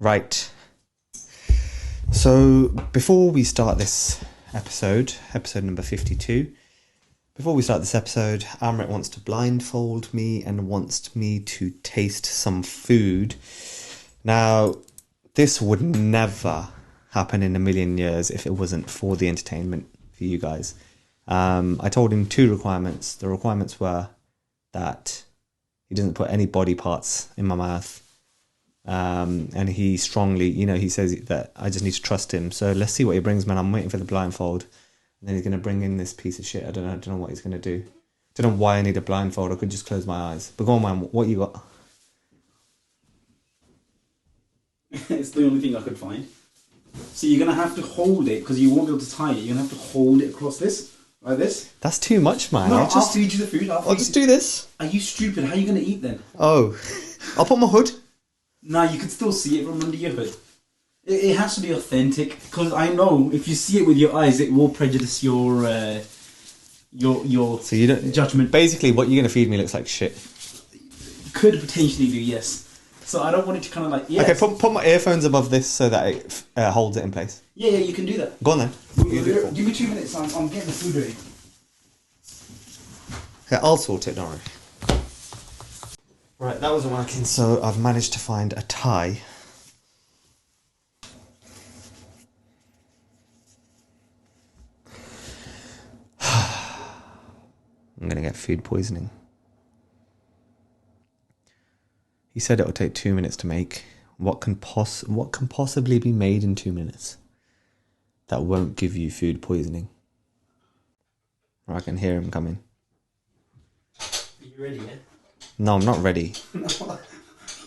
Right. So before we start this episode number 52, before we start this episode, Amrit wants to blindfold me and wants me to taste some food. Now, this would never happen in a million years if it wasn't for the entertainment for you guys. I told him two requirements. The requirements were that he doesn't put any body parts in my mouth. And he strongly, he says that I just need to trust him. So let's see what he brings, man. I'm waiting for the blindfold. And then he's going to bring in this piece of shit. I don't know what he's going to do. I don't know why I need a blindfold. I could just close my eyes. But go on, man. What you got? It's the only thing I could find. So you're going to have to hold it, because you won't be able to tie it. You're going to have to hold it across this, like this. That's too much, man. No, I'll feed you the food. I'll just do this. Are you stupid? How are you going to eat then? Oh. I'll put my hood. No, you can still see it from under your hood. It has to be authentic, because I know if you see it with your eyes, it will prejudice your so you don't, judgment. Basically, what you're going to feed me looks like shit. Could potentially do, yes. So I don't want it to kind of like... Yes. Okay, put my earphones above this so that it holds it in place. Yeah, you can do that. Go on then. Give me 2 minutes, I'm getting the food ready. Yeah, I'll sort it, don't worry. Right, that wasn't working, so I've managed to find a tie. I'm going to get food poisoning. He said it will take 2 minutes to make. What can possibly be made in 2 minutes that won't give you food poisoning? I can hear him coming. Are you ready yet? No, I'm not ready.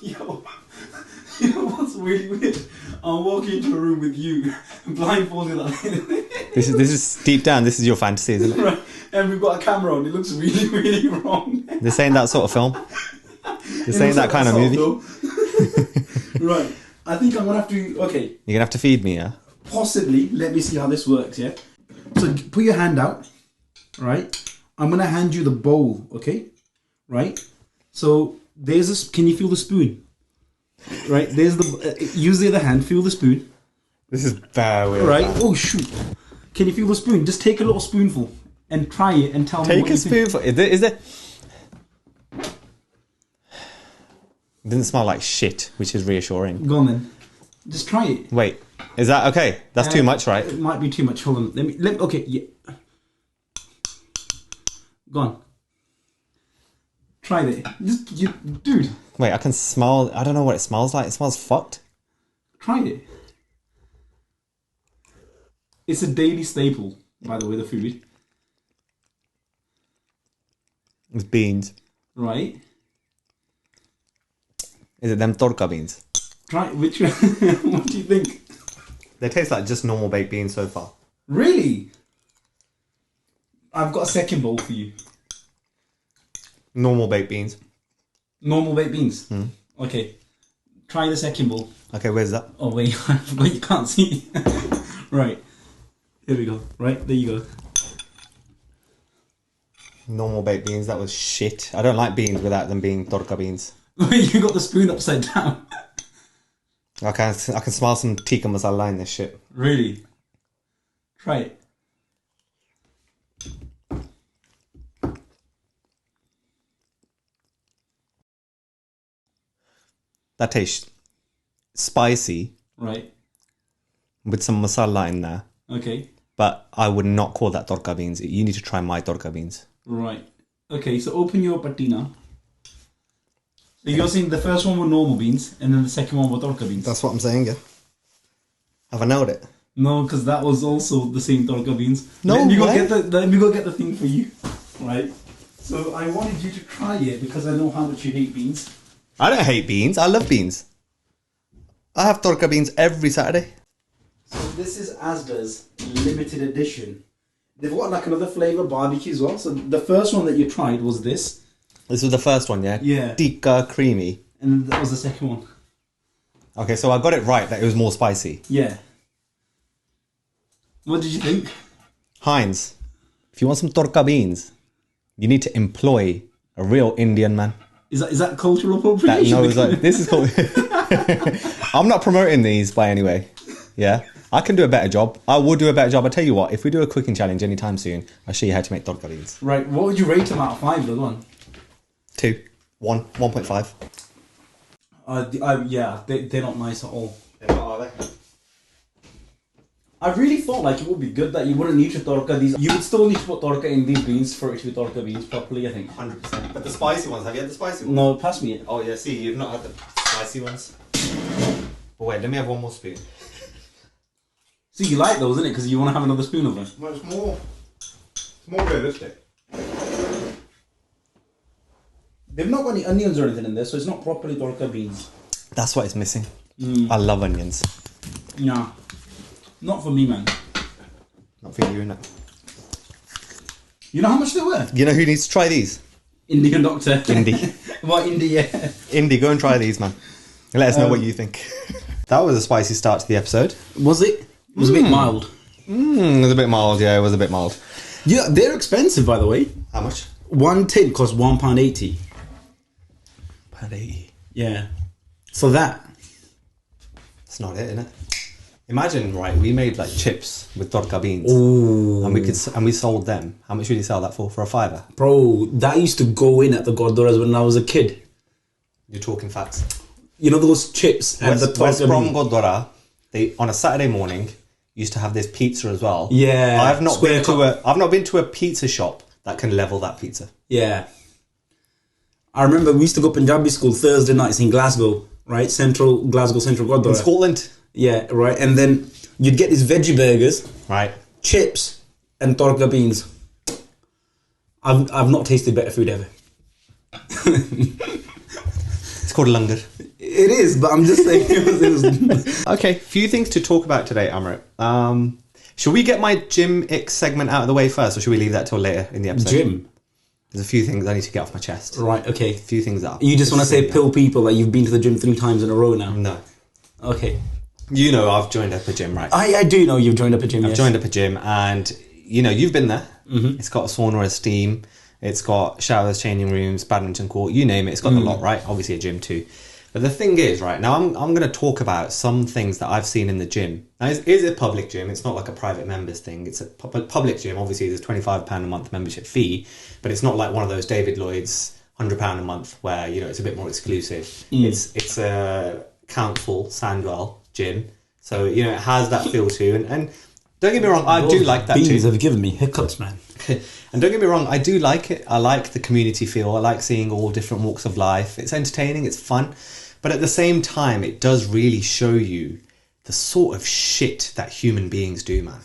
Yo, what's really weird? I'm walking into a room with you, blindfolded like This is deep down, this is your fantasy, isn't it? Right, and we've got a camera on. It looks really, really wrong. This ain't that sort of film. This ain't that kind of movie. Right, I think I'm going to have to... Okay. You're going to have to feed me, yeah? Possibly. Let me see how this works, yeah? So put your hand out, right? I'm going to hand you the bowl, okay? Right? So there's this... Can you feel the spoon? Right, there's the... use the other hand, feel the spoon. This is very weird. Right, oh shoot. Can you feel the spoon? Just take a little spoonful and try it and tell me what you think. Take a spoonful. Is it... It didn't smell like shit, which is reassuring. Go on then. Just try it. Wait, is that okay? That's too much, right? It might be too much. Hold on. Let me okay, yeah. Go on. Try it. Dude. Wait, I can smell... I don't know what it smells like. It smells fucked. Try it. It's a daily staple, by the way, the food. It's beans. Right. Is it them torka beans? Try which one? What do you think? They taste like just normal baked beans so far. Really? I've got a second bowl for you. Normal baked beans. Normal baked beans? Okay. Try the second bowl. Okay, where's that? Oh wait, I forgot you can't see. Right. Here we go. Right, there you go. Normal baked beans, that was shit. I don't like beans without them being torka beans. You got the spoon upside down. I can smell some tikka masala in this shit. Really? Try it. That tastes spicy. Right. With some masala in there. Okay. But I would not call that torka beans. You need to try my torka beans. Right. Okay, so open your patina. So you're saying the first one were normal beans, and then the second one were torka beans? That's what I'm saying, yeah. Have I nailed it? No, because that was also the same torka beans. No, let me go get the thing for you. Right. So I wanted you to try it because I know how much you hate beans. I don't hate beans. I love beans. I have torka beans every Saturday. So this is Asda's limited edition. They've got like another flavour, barbecue as well. So the first one that you tried was this. This was the first one, yeah? Yeah. Tikka creamy. And that was the second one. Okay, so I got it right that it was more spicy. Yeah. What did you think? Heinz, if you want some torka beans, you need to employ a real Indian man. Is that cultural appropriation? That knows, like, this is called... I'm not promoting these by any way. Yeah, I can do a better job. I will do a better job. I tell you what, if we do a cooking challenge anytime soon, I'll show you how to make tadka beans. Right, what would you rate them out of 5, though? Go on. 2, 1, 1.5. Yeah, they're not nice at all. They're not, are they? I really thought like it would be good that you wouldn't need to tadka these. You would still need to put tadka in these beans for it to be tadka beans properly, I think. 100%. But the spicy ones, have you had the spicy ones? No, pass me it. Oh yeah, see, you've not had the spicy ones. But wait, let me have one more spoon. See, you like those, isn't it? Because you want to have another spoon of them. Well, it's more realistic. They've not got any onions or anything in there, so it's not properly tadka beans. That's what it's missing. I love onions. Nah, not for me, man. Not for you, innit? You know how much they were? You know who needs to try these? Indian doctor. Indy. What, India? Indy, go and try these, man. And let us know what you think. That was a spicy start to the episode. Was it? It was a bit mild. It was a bit mild, yeah, it was a bit mild. Yeah, they're expensive, by the way. How much? One tin costs £1.80. £1.80. Yeah. For that. That's not it, innit? Imagine, right, we made like chips with tadka beans. Ooh. And we sold them. How much would you sell that for? For a £5? Bro, that used to go in at the Gordoras when I was a kid. You're talking facts. You know those chips and the West tadka Brom beans? Gurdwara, they on a Saturday morning used to have this pizza as well. Yeah. I've not been to a pizza shop that can level that pizza. Yeah. I remember we used to go Punjabi school Thursday nights in Glasgow, right? Glasgow Central Gurdwara. In Scotland. Yeah, right. And then you'd get these veggie burgers, right? Chips and tadka beans. I've not tasted better food ever. It's called langar. It is, but I'm just saying it was Okay, few things to talk about today, Amrit. Should we get my gym icks segment out of the way first, or should we leave that till later in the episode? Gym? There's a few things I need to get off my chest. Right, okay. A few things that You just want to say pill people that you've been to the gym 3 times in a row now? No. Okay. You know I've joined up a gym, right? I do know you've joined up a gym, I've joined up a gym, and you know, you've been there. Mm-hmm. It's got a sauna, a steam, it's got showers, changing rooms, badminton court, you name it, it's got a lot, right? Obviously a gym too. But the thing is, right, now I'm going to talk about some things that I've seen in the gym. Now, it is a public gym. It's not like a private members thing. It's a public gym. Obviously, there's £25 a month membership fee, but it's not like one of those David Lloyd's £100 a month where, you know, it's a bit more exclusive. It's a council, Sandwell gym. So, you know, it has that feel too. And don't get me wrong, I do like that too. Beans have given me hiccups, man. And don't get me wrong, I do like it. I like the community feel. I like seeing all different walks of life. It's entertaining, it's fun. But at the same time, it does really show you the sort of shit that human beings do, man.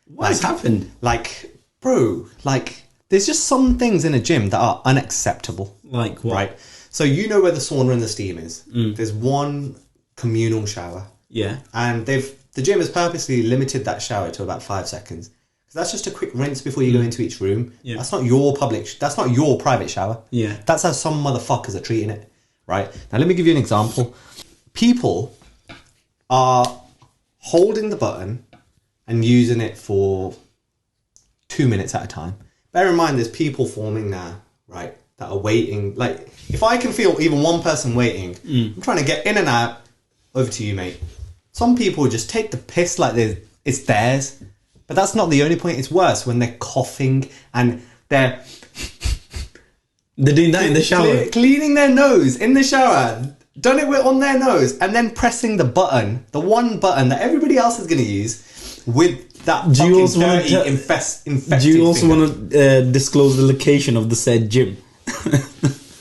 What has happened? Like, bro, like, there's just some things in a gym that are unacceptable. Like what? Right? So you know where the sauna and the steam is. There's one communal shower. Yeah. And the gym has purposely limited that shower to about 5 seconds. Because that's just a quick rinse before you go into each room. Yeah. That's not your private shower. Yeah. That's how some motherfuckers are treating it. Right? Now, let me give you an example. People are holding the button and using it for 2 minutes at a time. Bear in mind, there's people forming now, right, that are waiting. Like, if I can feel even one person waiting, I'm trying to get in and out. Over to you, mate. Some people just take the piss like it's theirs. But that's not the only point. It's worse when they're coughing and they're doing that in the shower. Cleaning their nose in the shower. Done it on their nose. And then pressing the button. The one button that everybody else is going to use with that fucking dirty, infected Do you also finger. want to disclose the location of the said gym?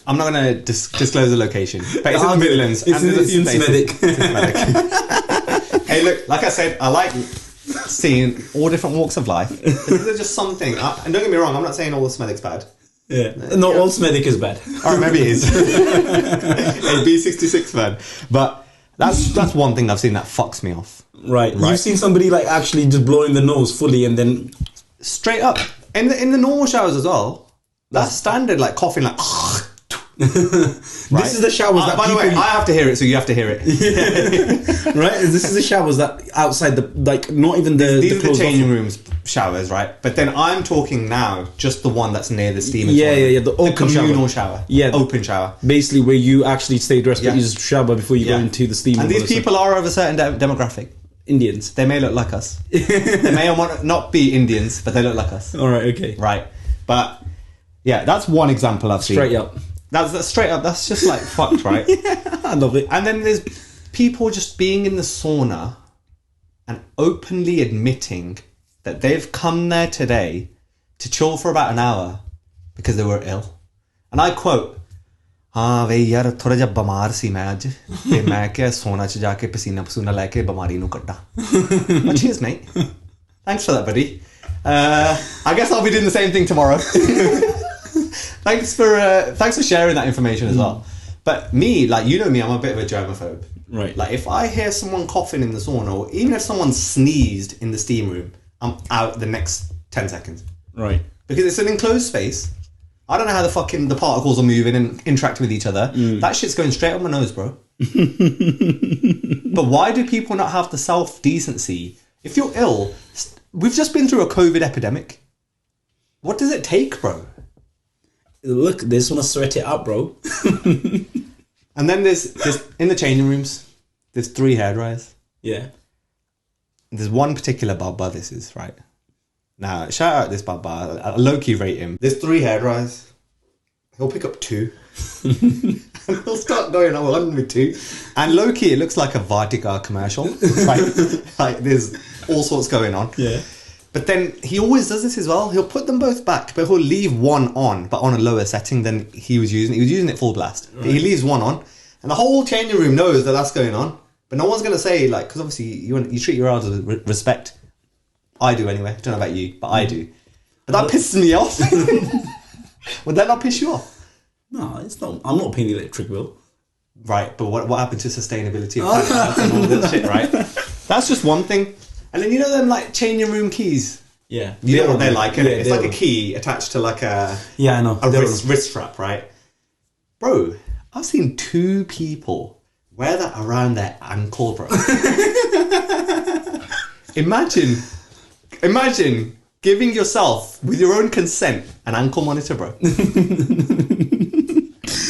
I'm not going to disclose the location. But it's in the Midlands. It's in Smethwick. Hey, look, like I said, I like seeing all different walks of life. There's just something. And don't get me wrong, I'm not saying all the Smethwick's bad. Yeah. Not all Smethwick is bad. Or maybe it is. A B66 fan. But that's one thing I've seen that fucks me off. Right. You've seen somebody like actually just blowing the nose fully and then straight up. In the normal showers as well. That's standard, like coughing like This is the showers that by the way, I have to hear it, so you have to hear it. Right? This is the showers that outside the, like, not even the These are the changing rooms. showers, right? But then I'm talking now just the one that's near the steam. The open communal shower. Yeah, open shower. Basically, where you actually stay dressed, but you just shower before you go into the steam. And these people are of a certain demographic. Indians. They may look like us. They may not be Indians, but they look like us. All right, okay. Right. But, yeah, that's one example I've seen. Straight up. That's straight up. That's just like fucked, right? Yeah, I love it. And then there's people just being in the sauna and openly admitting that they've come there today to chill for about an hour because they were ill. And I quote, हाँ भाई यार थोड़ा जब बीमार सी मैं आज ते मैं क्या सोना च जाके पसीना पसूना लेके बीमारी नू कट्टा. Cheers, mate. Thanks for that, buddy. I guess I'll be doing the same thing tomorrow. Thanks for sharing that information as well. But me, like, you know me, I'm a bit of a germaphobe. Right. Like, if I hear someone coughing in the sauna, or even if someone sneezed in the steam room, I'm out the next 10 seconds. Right. Because it's an enclosed space. I don't know how the particles are moving and interacting with each other. That shit's going straight up my nose, bro. But why do people not have the self-decency? If you're ill, we've just been through a COVID epidemic. What does it take, bro? Look, they just want to sweat it out, bro. And then there's in the changing rooms, there's 3 hairdryers. Yeah. There's one particular Baba, this is, right? Now, shout out this Baba. I low-key rate him. There's 3 hairdryers. He'll pick up 2. And he'll start going on with 2. And low-key, it looks like a Vartika commercial. Like there's all sorts going on. Yeah. But then he always does this as well. He'll put them both back, but he'll leave one on, but on a lower setting than he was using. He was using it full blast. Right. But he leaves one on. And the whole changing room knows that that's going on. But no one's going to say, like, because obviously you treat your elders with respect. I do anyway. I don't know about you, but I do. But that pisses me off. Would that not piss you off? No, it's not. I'm not paying the electric bill. Right, but what happened to sustainability and all that shit, right? That's just one thing. And then you know them, like, changing room keys? Yeah. You know what they're like, innit? It's like a key attached to, like, a I know. Wrist strap, right? Bro, I've seen 2 people wear that around their ankle, bro. Imagine giving yourself, with your own consent, an ankle monitor, bro.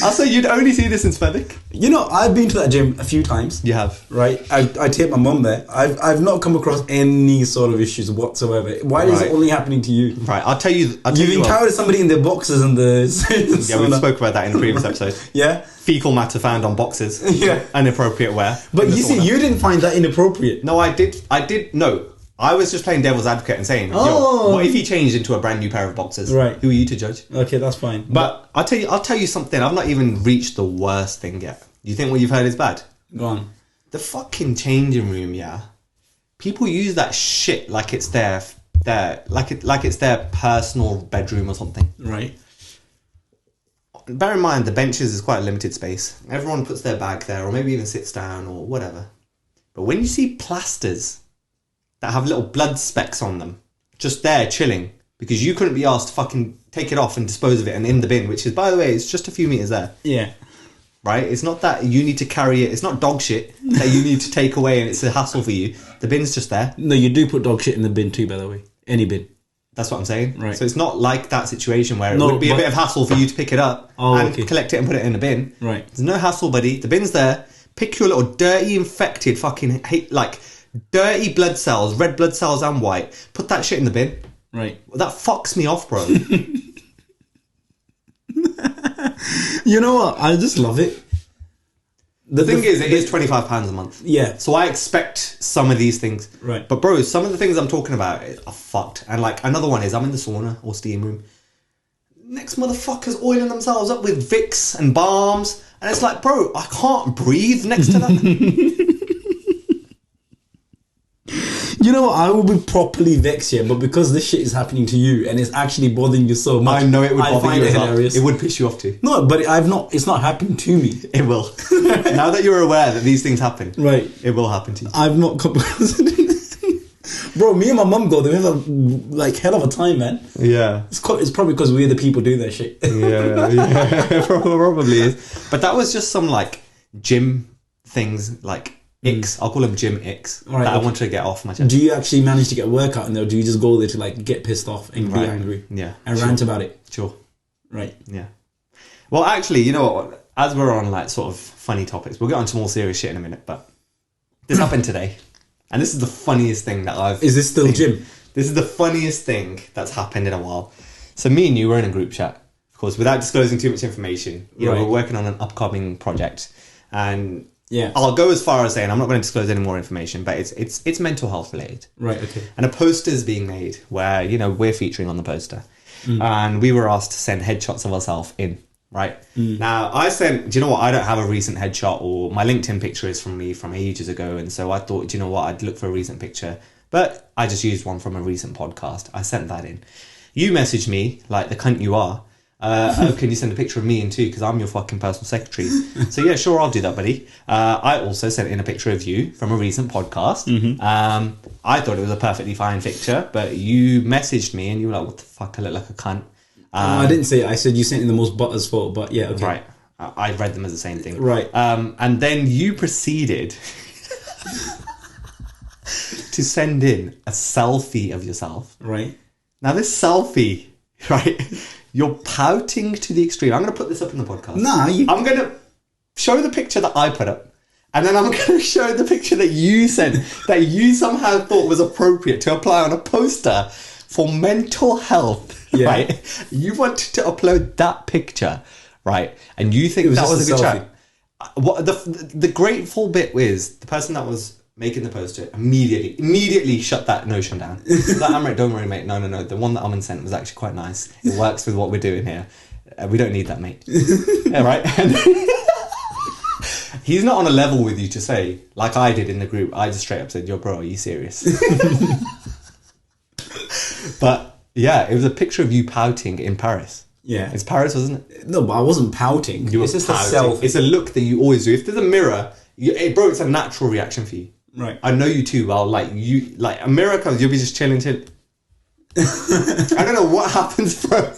Also, you'd only see this in Svevik. You know, I've been to that gym a few times. You have? Right. I take my mum there. I've not come across any sort of issues whatsoever. Why is it only happening to you? Right, I'll tell you. You've encountered somebody in their boxes and the... Yeah, we spoke about that in the previous episode. Yeah? Fecal matter found on boxes. Yeah. Inappropriate wear. But you see, you didn't find that inappropriate. No, I did. No. I was just playing devil's advocate and saying, what if he changed into a brand new pair of boxers? Right. Who are you to judge? Okay, that's fine. But I'll tell you something. I've not even reached the worst thing yet. You think what you've heard is bad? Go on. The fucking changing room, yeah. People use that shit like it's their personal bedroom or something. Right. Bear in mind, the benches is quite a limited space. Everyone puts their bag there, or maybe even sits down, or whatever. But when you see plasters that have little blood specks on them, just there chilling, because you couldn't be asked to fucking take it off and dispose of it and in the bin, which is, by the way, it's just a few meters there. Yeah. Right? It's not that you need to carry it. It's not dog shit that you need to take away and it's a hassle for you. The bin's just there. No, you do put dog shit in the bin too, by the way. Any bin. That's what I'm saying. Right. So it's not like that situation where it would be a bit of hassle for you to pick it up and collect it and put it in the bin. Right. There's no hassle, buddy. The bin's there. Pick your little dirty, infected fucking... dirty blood cells, red blood cells and white. Put that shit in the bin. Right. That fucks me off, bro. You know what? I just love it. The thing is, it is £25 a month. Yeah. So I expect some of these things. Right. But bro, some of the things I'm talking about are fucked. And like another one is I'm in the sauna or steam room. Next motherfuckers oiling themselves up with Vicks and balms. And it's like, bro, I can't breathe next to that. You know what? I will be properly vexed here, but because this shit is happening to you and it's actually bothering you so much, I know it would bother you as well. Hilarious. It would piss you off too. No, but it's not happened to me. It will. Now that you're aware that these things happen, right? It will happen to you. I've not come across Bro, me and my mum go there. We have a hell of a time, man. Yeah. It's probably because we're the people doing that shit. Yeah, probably is. But that was just some like gym things, like icks. I'll call them gym icks Right, that I okay. want to get off my chest. Do you actually manage to get a workout in there, or do you just go there to like get pissed off and be angry? Yeah. And rant about it? Sure. Right. Yeah. Well, actually, you know what? As we're on like sort of funny topics, we'll get on to more serious shit in a minute, but this happened today. And this is the funniest thing that I've Is this still seen. gym? This is the funniest thing that's happened in a while. So me and you were in a group chat, of course, without disclosing too much information. You know, Right. we're working on an upcoming project, and Yeah. I'll go as far as saying I'm not going to disclose any more information, but it's mental health related. Right, okay. And a poster is being made where, you know, we're featuring on the poster. And we were asked to send headshots of ourselves in, right? Now, I sent, do you know what? I don't have a recent headshot, or my LinkedIn picture is from me from ages ago. And so I thought, do you know what? I'd look for a recent picture. But I just used one from a recent podcast. I sent that in. You messaged me, like the cunt you are. Oh, can you send a picture of me in too? Because I'm your fucking personal secretary. So yeah, sure, I'll do that, buddy. I also sent in a picture of you from a recent podcast. I thought it was a perfectly fine picture, but you messaged me and you were like, what the fuck, I look like a cunt. I didn't say it. I said you sent in the most butters photo, but yeah, okay. Right. I read them as the same thing. Right. And then you proceeded to send in a selfie of yourself. Right. Now this selfie, right, you're pouting to the extreme. I'm going to put this up in the podcast. Nah, I'm going to show the picture that I put up, and then I'm going to show the picture that you sent, that you somehow thought was appropriate to apply on a poster for mental health, right? You wanted to upload that picture, right? And you think that was a good chat. What the grateful bit is, the person that was making the poster immediately shut that notion down. Like, Amrit, don't worry, mate. No. The one that Aman sent was actually quite nice. It works with what we're doing here. We don't need that, mate. Yeah, right? And he's not on a level with you to say, like I did in the group, I just straight up said, yo, bro, are you serious? But yeah, it was a picture of you pouting in Paris. Yeah. It's Paris, wasn't it? No, but I wasn't pouting. It's just pouting. a self. It's a look that you always do. If there's a mirror, bro, it's a natural reaction for you. Right. I know you too well. Like a mirror comes, you'll be just chilling till. I don't know what happens, bro.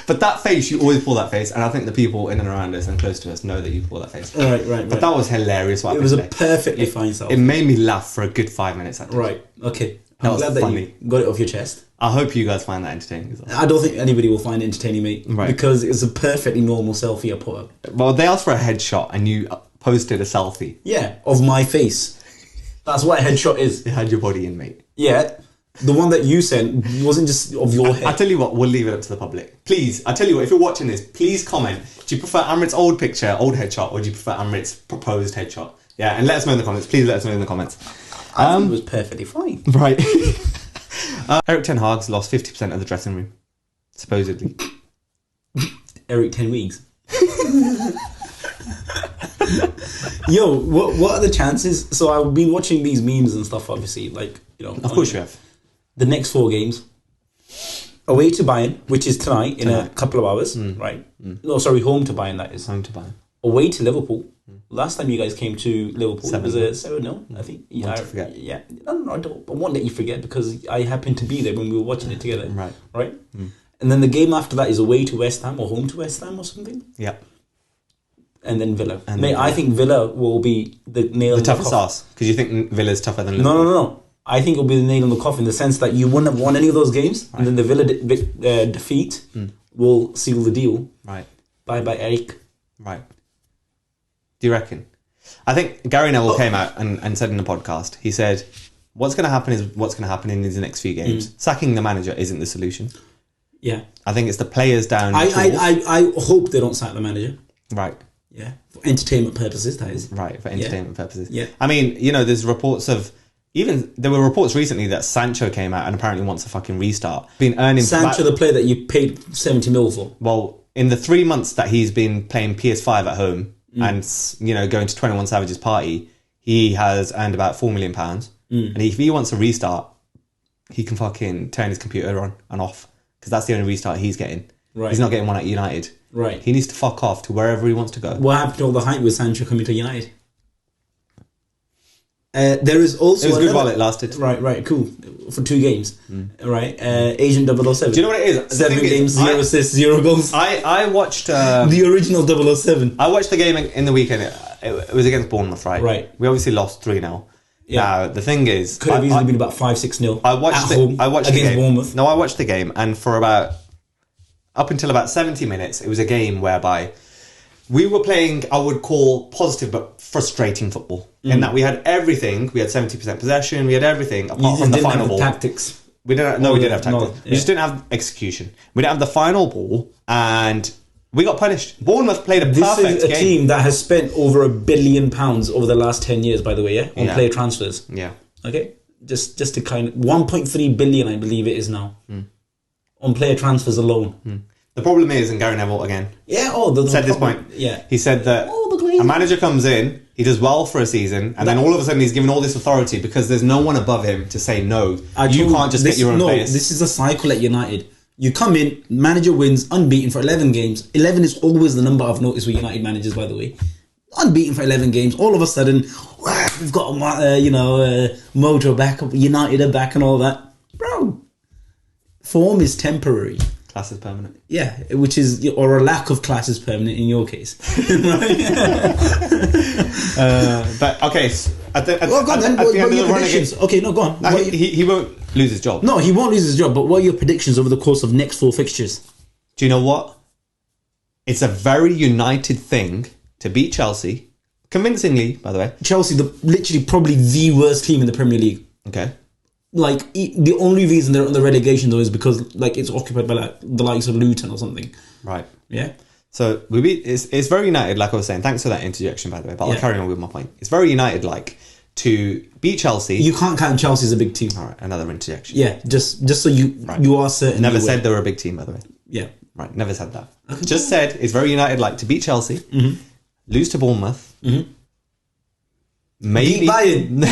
But that face, you always pull that face, and I think the people in and around us and close to us know that you pull that face. Right. But that was hilarious. What It was a today. perfectly fine self. It made me laugh for a good 5 minutes. Actually. Right. Okay. That I'm was glad that funny. you got it off your chest. I hope you guys find that entertaining as well. I don't think anybody will find it entertaining, mate. Right. Because it's a perfectly normal selfie I put up. Well, they asked for a headshot, and you posted a selfie. Yeah, of my face. That's what a headshot is. It had your body in, mate. Yeah. The one that you sent wasn't just of your head. I tell you what, we'll leave it up to the public. Please, I tell you what, if you're watching this, please comment. Do you prefer Amrit's old picture, old headshot, or do you prefer Amrit's proposed headshot? Yeah, and let us know in the comments. Please let us know in the comments. I think it was perfectly fine. Right. Erik Ten Hag's lost 50% of the dressing room, supposedly. Erik 10 weeks. Yo, what are the chances? So I've been watching these memes and stuff, obviously, like, you know. Of course you have. The next 4 games. Away to Bayern, which is tonight in a couple of hours, right? No, sorry, home to Bayern, that is. Home to Bayern. Away to Liverpool. Last time you guys came to Liverpool, it was a 7-0, I think. Yeah, I forget. Yeah. No, I won't let you forget because I happened to be there when we were watching it together. Right? And then the game after that is away to West Ham or home to West Ham or something. Yeah. And then Villa. Mate, I think Villa will be the nail in the toughest coffin. ass, because you think Villa's tougher than Liverpool. No. I think it'll be the nail in the coffin in the sense that you wouldn't have won any of those games, and then the Villa defeat will seal the deal. Right. Bye, Erik. Right. Do you reckon? I think Gary Neville came out and said in the podcast, he said, what's going to happen is what's going to happen in these next few games. Sacking the manager isn't the solution. Yeah. I think it's the players down. I hope they don't sack the manager. Right. Yeah. For entertainment purposes, that is. Right, for entertainment purposes. Yeah. I mean, you know, there's reports of... there were reports recently that Sancho came out and apparently wants a fucking restart. Been earning... Sancho, the player that you paid 70 mil for. Well, in the 3 months that he's been playing PS5 at home and, you know, going to 21 Savage's party, he has earned about £4 million. And if he wants a restart, he can fucking turn his computer on and off. Because that's the only restart he's getting. Right. He's not getting one at United. Right. He needs to fuck off to wherever he wants to go. What happened to all the hype with Sancho coming to United? There is also... It was good while it lasted. Right, cool. For 2 games. Right. Agent 007. Do you know what it is? 7 games, 0 assists, 0 goals. I watched... the original 007. I watched the game in the weekend. it was against Bournemouth, right? Right. We obviously lost 3-0. Yeah. Now, the thing is... Could have easily been about 5-6-0 I watched at home the against game. Bournemouth. No, I watched the game, and for about... Up until about 70 minutes, it was a game whereby we were playing, I would call, positive but frustrating football. In that we had everything. We had 70% possession. We had everything, apart from the final ball. Tactics. We didn't. No, we didn't have tactics. No, We just didn't have execution. We didn't have the final ball, and we got punished. Bournemouth played a perfect game. This is a team that has spent over £1 billion over the last 10 years, by the way, yeah? On player transfers. Yeah. Okay? Just to kind of... 1.3 billion, I believe it is now. On player transfers alone. The problem is, and Gary Neville again... Yeah, said this point. Yeah. He said that a manager comes in, he does well for a season, and then all of a sudden he's given all this authority because there's no one above him to say no. You can't just get your own players. This is a cycle at United. You come in, manager wins, unbeaten for 11 games. 11 is always the number I've noticed with United managers, by the way. Unbeaten for 11 games. All of a sudden, we've got Mojo back, United are back and all that. Bro, form is temporary. Class is permanent. Yeah, which is, or a lack of class is permanent in your case. But okay, at the end of the run again, okay, no, go on. He won't lose his job. No, he won't lose his job. But what are your predictions over the course of next 4 fixtures? Do you know what? It's a very United thing to beat Chelsea, convincingly, by the way. Chelsea, literally probably the worst team in the Premier League. Okay. Like, the only reason they're on the relegation, though, is because, like, it's occupied by, like, the likes of Luton or something. Right. Yeah? So, it's very United, like I was saying. Thanks for that interjection, by the way. But I'll carry on with my point. It's very United-like to beat Chelsea. You can't count Chelsea as a big team. All right, another interjection. Yeah, just so you are certain. Never said they were a big team, by the way. Yeah. Right, never said that. Just said it's very United-like to beat Chelsea, lose to Bournemouth, maybe... Beat Bayern.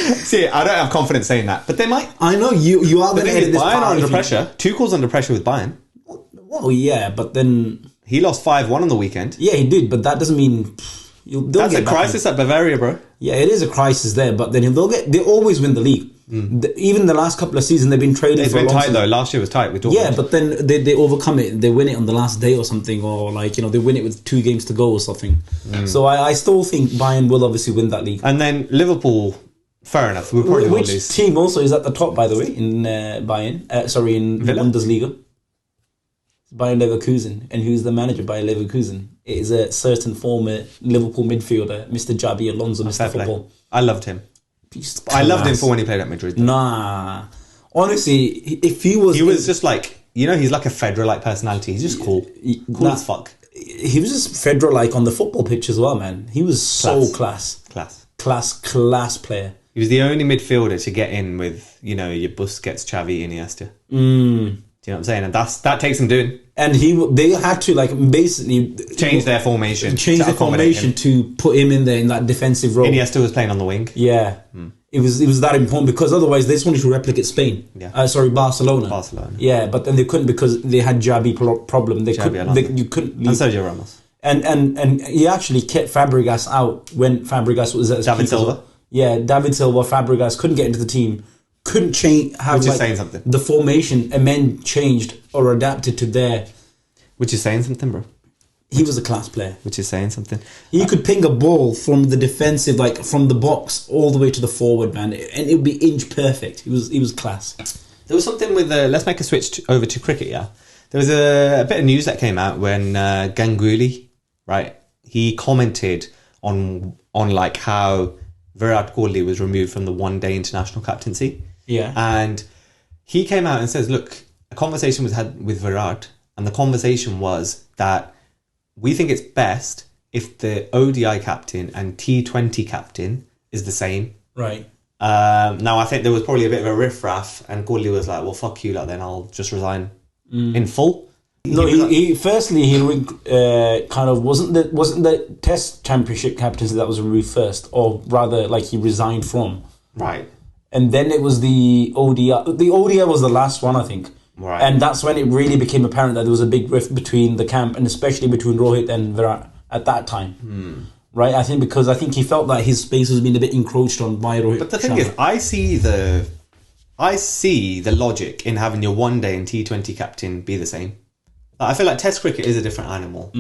See, I don't have confidence saying that, but they might. I know you are going to hit this Bayern part are under pressure. Tuchel's under pressure with Bayern. Well, yeah, but then... He lost 5-1 on the weekend. Yeah, he did, but that doesn't mean... That's a crisis at Bavaria, bro. Yeah, it is a crisis there, but then they always win the league. Even the last couple of seasons, they've been trading for a long time. It's been tight, though. Last year was tight with Dortmund. Yeah, but then they overcome it. They win it on the last day or something, or like, they win it with 2 games to go or something. So I still think Bayern will obviously win that league. And then Liverpool... Fair enough. We'll probably Which lose. team also is at the top, by the way, in Bayern? In the Bundesliga. Bayern Leverkusen. And who's the manager by Leverkusen? It is a certain former Liverpool midfielder, Mr. Xabi Alonso, Mr. Football. I loved him. I loved him for when he played at Madrid. Nah. Honestly, if he was... He was just like... he's like a Federer-like personality. He's just cool. Cool as fuck. He was just Federer-like on the football pitch as well, man. He was so class. Class player. He was the only midfielder to get in with, your Busquets, Xavi, Iniesta. Do you know what I'm saying? And that takes some doing. And they had to basically change their formation. Change their formation to put him in there in that defensive role. Iniesta was playing on the wing. Yeah. It was that important because otherwise they just wanted to replicate Spain. Yeah. Barcelona. Yeah, but then they couldn't because they had Xabi problem. You couldn't leave. And Sergio Ramos. And he actually kept Fabregas out when Fabregas was at David Silva. Yeah, David Silva, Fabregas couldn't get into the team, couldn't change. Which is saying something. The formation, and men changed or adapted to their. Which is saying something, bro. He was a class player. Which is saying something. He could ping a ball from the defensive, from the box all the way to the forward, man, and it would be inch perfect. He was class. There was something with let's make a switch over to cricket. Yeah, there was a bit of news that came out when Ganguly, right? He commented on how Virat Kohli was removed from the one-day international captaincy. Yeah. And he came out and says, look, a conversation was had with Virat, and the conversation was that we think it's best if the ODI captain and T20 captain is the same. Right. Now, I think there was probably a bit of a riff-raff, and Kohli was like, well, fuck you, then I'll just resign in full. No, he kind of wasn't the Test Championship captaincy that was removed first, or rather, he resigned from. Right. And then it was the ODI. The ODI was the last one, I think. Right. And that's when it really became apparent that there was a big rift between the camp, and especially between Rohit and Virat at that time. Right? I think because he felt that his space was being a bit encroached on by Rohit. But the thing is, I see the logic in having your one-day and T20 captain be the same. I feel like Test cricket is a different animal.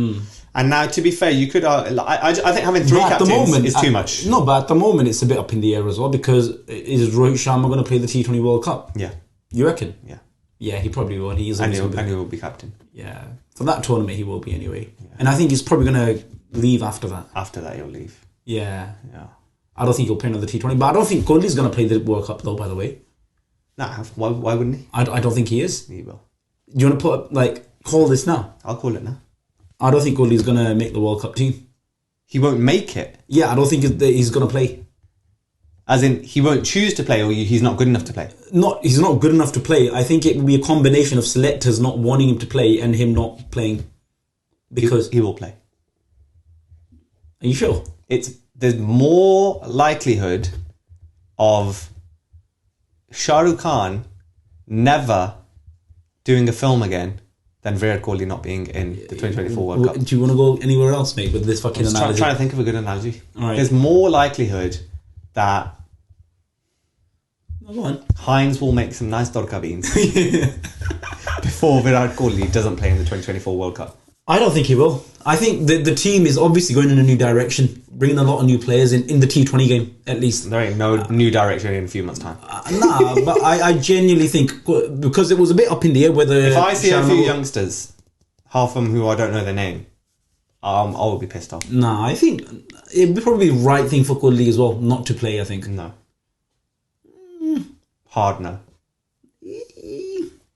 And now, to be fair, you could. I think having three But captains is too much. No, but at the moment it's a bit up in the air as well, because is Rohit Sharma going to play the T20 World Cup? Yeah. You reckon? Yeah. Yeah, he probably will. He is. And he will be captain. Yeah. For that tournament, he will be anyway. Yeah. And I think he's probably going to leave after that. After that, he'll leave. Yeah. Yeah. I don't think he'll play another T20, but I don't think Kohli's going to play the World Cup though, by the way. Nah, why wouldn't he? I don't think he is. He will. Do you want to call this now? I'll call it now. I don't think Kohli's going to make the World Cup team. He won't make it? Yeah, I don't think he's going to play. As in, he won't choose to play, or he's not good enough to play? He's not good enough to play. I think it will be a combination of selectors not wanting him to play and him not playing. Because he will play. Are you sure? There's more likelihood of Shah Rukh Khan never doing a film again than Virat Kohli not being in the 2024 World Cup. Do you want to go anywhere else, mate, with this fucking analogy? I'm trying to think of a good analogy. All right. There's more likelihood that go on. Heinz will make some nice dorka beans before Virat Kohli doesn't play in the 2024 World Cup. I don't think he will. I think the team is obviously going in a new direction, bringing a lot of new players in the T20 game, at least. There ain't no new direction in a few months' time. But I genuinely think, because it was a bit up in the air whether... If I see a few youngsters, half of them who I don't know their name, I will be pissed off. Nah, I think it'd be probably the right thing for Kohli as well, not to play, I think. No. Hard no.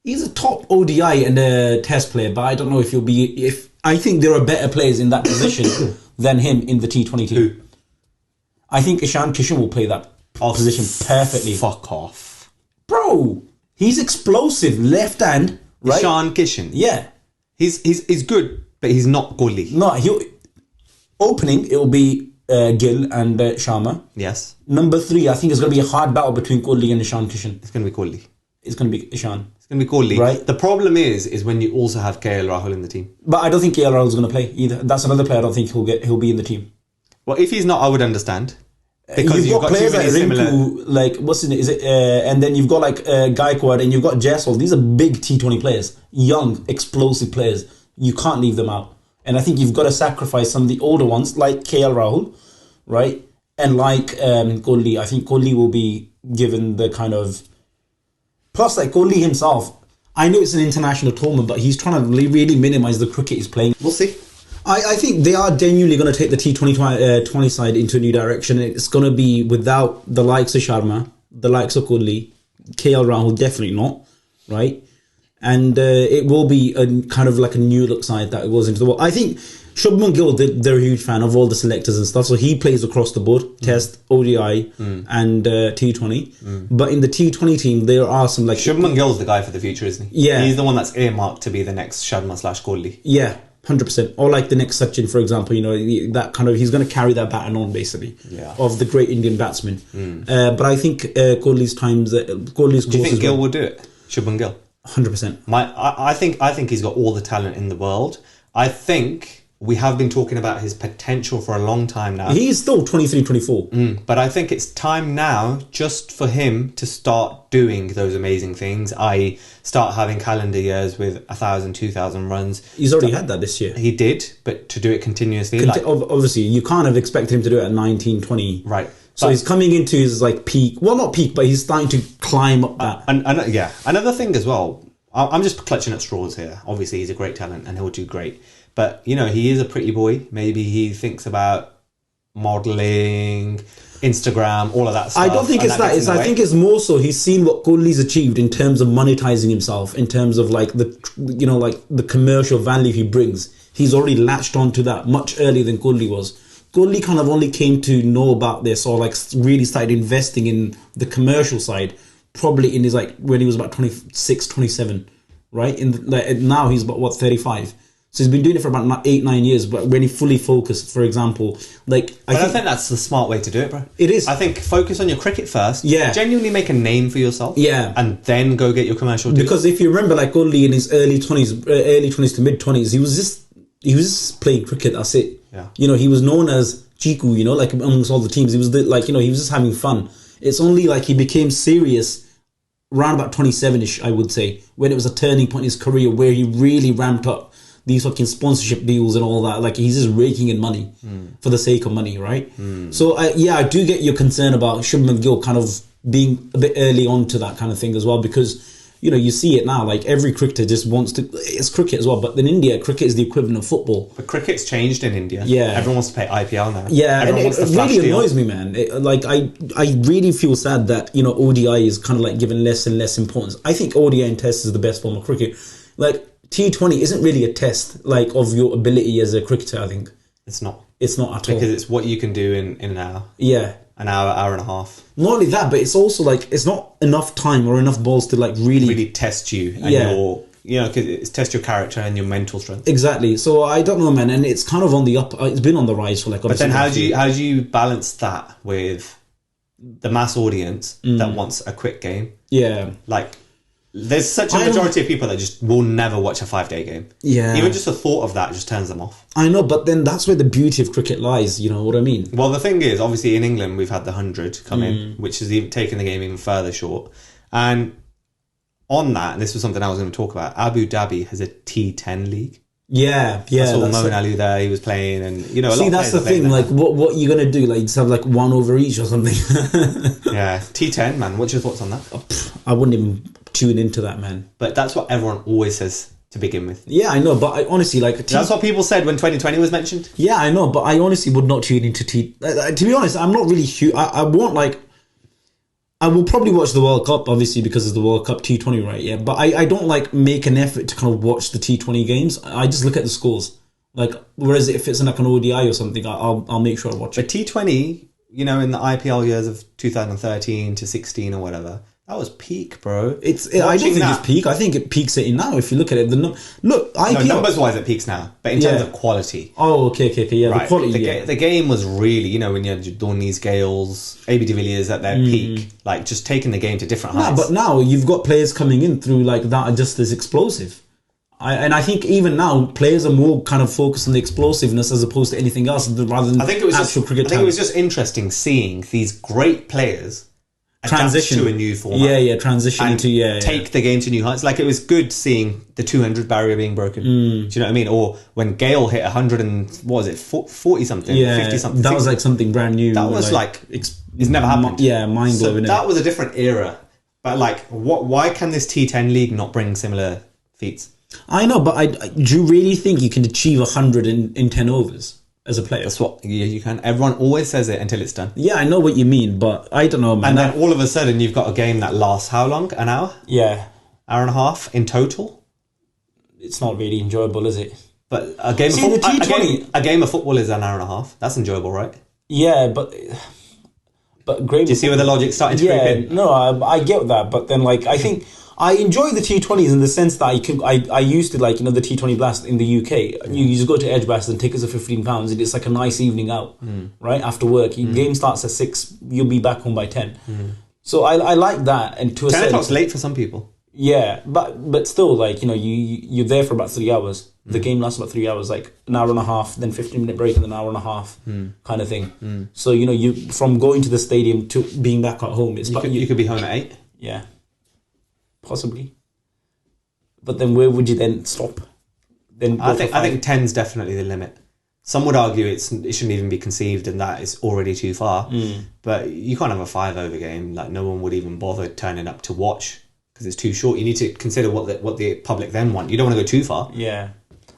He's a top ODI and a Test player, but I don't know if he'll be... I think there are better players in that position than him in the T20 team. Who? I think Ishan Kishan will play that position perfectly. Fuck off. Bro, he's explosive, left hand, right? Ishan Kishan. Yeah. He's good, but he's not Kohli. No, opening, it will be Gill and Sharma. Yes. Number 3, I think it's going to be a hard battle between Kohli and Ishan Kishan. It's going to be Kohli. It's going to be Ishan. It's going to be Kohli. Right. The problem is when you also have KL Rahul in the team. But I don't think KL Rahul is going to play either. That's another player I don't think he'll be in the team. Well, if he's not, I would understand. Because you've got players like similar... Rinku, like what's his name? Is it? And then you've got like Gaikwad, and you've got Jaiswal. These are big T20 players, young, explosive players. You can't leave them out. And I think you've got to sacrifice some of the older ones, like KL Rahul, right? And like Kohli. I think Kohli will be given the kind of... Plus, like Kohli himself, I know it's an international tournament, but he's trying to really minimise the cricket he's playing. We'll see. I think they are genuinely going to take the T20 side into a new direction. It's going to be without the likes of Sharma, the likes of Kohli, KL Rahul, definitely not, right? And it will be a kind of like a new look side that goes into the world. I think Shubhman Gill, they're a huge fan of all the selectors and stuff, so he plays across the board, Test, ODI, and T20. But in the T20 team, there are some like... Shubhman Gill's the guy for the future, isn't he? Yeah. He's the one that's earmarked to be the next Sharma/Kohli. Yeah. 100%. Or like the next Sachin, for example, that kind of, he's going to carry that baton on, basically, of the great Indian batsman. But I think Kohli's course... Do you think Gill will do it? Shubhman Gill? 100%. I think he's got all the talent in the world. I think we have been talking about his potential for a long time now. He's still 23, 24. But I think it's time now just for him to start doing those amazing things, i.e. start having calendar years with 1,000, 2,000 runs. He's already had that this year. He did, but to do it continuously. Obviously, you can't have expected him to do it at 19, 20. Right. So he's coming into his like peak. Well, not peak, but he's starting to climb up that. Another thing as well. I'm just clutching at straws here. Obviously, he's a great talent and he'll do great. But, he is a pretty boy. Maybe he thinks about modelling, Instagram, all of that stuff. I don't think it's that. I think it's more so he's seen what Kohli's achieved in terms of monetizing himself, in terms of like the commercial value he brings. He's already latched onto that much earlier than Kohli was. Kohli kind of only came to know about this or like really started investing in the commercial side probably in his when he was about 26, 27, right? Now he's about 35. So he's been doing it for about 8-9 years, but when he fully focused, for example, I think that's the smart way to do it, bro. It is. I think focus on your cricket first. Yeah. Genuinely make a name for yourself. Yeah. And then go get your commercial deal. Because if you remember, Kohli in his early 20s to mid 20s, he was just playing cricket. That's it. Yeah. He was known as Chiku. Amongst all the teams, he was he was just having fun. It's only he became serious around about 27ish, I would say, when it was a turning point in his career where he really ramped up these fucking sponsorship deals and all that. Like, he's just raking in money for the sake of money, right? So, I do get your concern about Shubhman Gill kind of being a bit early on to that kind of thing as well, because, you know, you see it now, like every cricketer just wants to, it's cricket as well, but in India, cricket is the equivalent of football. But cricket's changed in India. Yeah. Everyone wants to play IPL now. Yeah, Everyone and wants it the flash really deal. annoys me, man. I really feel sad that, you know, ODI is kind of like given less and less importance. I think ODI and Test is the best form of cricket. Like, T20 isn't really a test, like, of your ability as a cricketer, I think. It's not. It's not at all. Because it's what you can do in an hour. Yeah. An hour and a half. Not only that, but it's also like, it's not enough time or enough balls to like really test you and Yeah. your, you know, cause it's test your character and your mental strength. Exactly. So I don't know, man, and it's kind of on the up. It's been on the rise for like. But then how do you balance that with the mass audience that wants a quick game? Yeah. Like, there's such a majority of people that just will never watch a 5-day game. Yeah. Even just the thought of that just turns them off. I know, but then that's where the beauty of cricket lies. You know what I mean? Well, the thing is, obviously in England we've had the 100 come in, which has even taken the game even further short. And on that, and this was something I was going to talk about, Abu Dhabi has a T10 league. Yeah. I saw Moeen Ali there, he was playing, and you know, a lot of that's players the are playing thing. there. Like, what you gonna do? Like, just have like one over each or something? Yeah, T10, man. What's your thoughts on that? I wouldn't even tune into that, man. But that's what everyone always says to begin with. Yeah, I know, but I honestly like. That's what people said when 2020 was mentioned. Yeah, I know, but I honestly would not tune into T. To be honest, I'm not really huge. I won't like. I will probably watch the World Cup, obviously, because it's the World Cup T20, right? Yeah, but I don't like make an effort to kind of watch the T20 games. I just look at the scores. Like, whereas if it's in like an ODI or something, I'll make sure I watch it. But T20, you know, in the IPL years of 2013 to 16 or whatever, that was peak, bro. I don't think it's peak. I think it peaks it in now. If you look at it, look, IPL. No, numbers wise, it peaks now, but in terms of quality. Oh, okay, yeah, right. The quality. The game was really, you know, when you had Dhoni's, Gales, AB de Villiers at their peak, like just taking the game to different heights. But now you've got players coming in through like that are just as explosive. And I think even now players are more kind of focused on the explosiveness as opposed to anything else rather than actual cricket. I think it was just interesting seeing these great players transition to a new format. Transition into take the game to new heights. Like, it was good seeing the 200 barrier being broken. Do you know what I mean? Or when Gale hit 100 and what was it, 40 something, 50 something. That was like something brand new. That was it's never happened. Mind blowing. So that was a different era. But like, why can this T10 league not bring similar feats? I know, but do you really think you can achieve 100 in 10 overs as a player? That's what you can. Everyone always says it until it's done. Yeah, I know what you mean, but I don't know, man. And then all of a sudden you've got a game that lasts how long? An hour? Yeah. Hour and a half in total? It's not really enjoyable, is it? But a game of football is an hour and a half. That's enjoyable, right? Yeah, but great. Do you see where the logic's starting to creep in? No, I get that, but then like I think I enjoy the T20s in the sense that I used to like, you know, the T20 Blast in the UK. You just go to Edgbaston and tickets are £15 and it's like a nice evening out, right? After work. Game starts at 6, you'll be back home by 10. So I like that. And to a 10 o'clock's late for some people. Yeah, but still, like, you know, you're there for about 3 hours. The game lasts about 3 hours, like an hour and a half, then 15-minute break and an hour and a half kind of thing. So, you know, you from going to the stadium to being back at home, you could be home at 8. Yeah. Possibly. But then where would you then stop? Then I think 10's definitely the limit. Some would argue it shouldn't even be conceived and that it's already too far. But you can't have a 5 over game. Like, no one would even bother turning up to watch because it's too short. You need to consider what the public then want. You don't want to go too far. Yeah.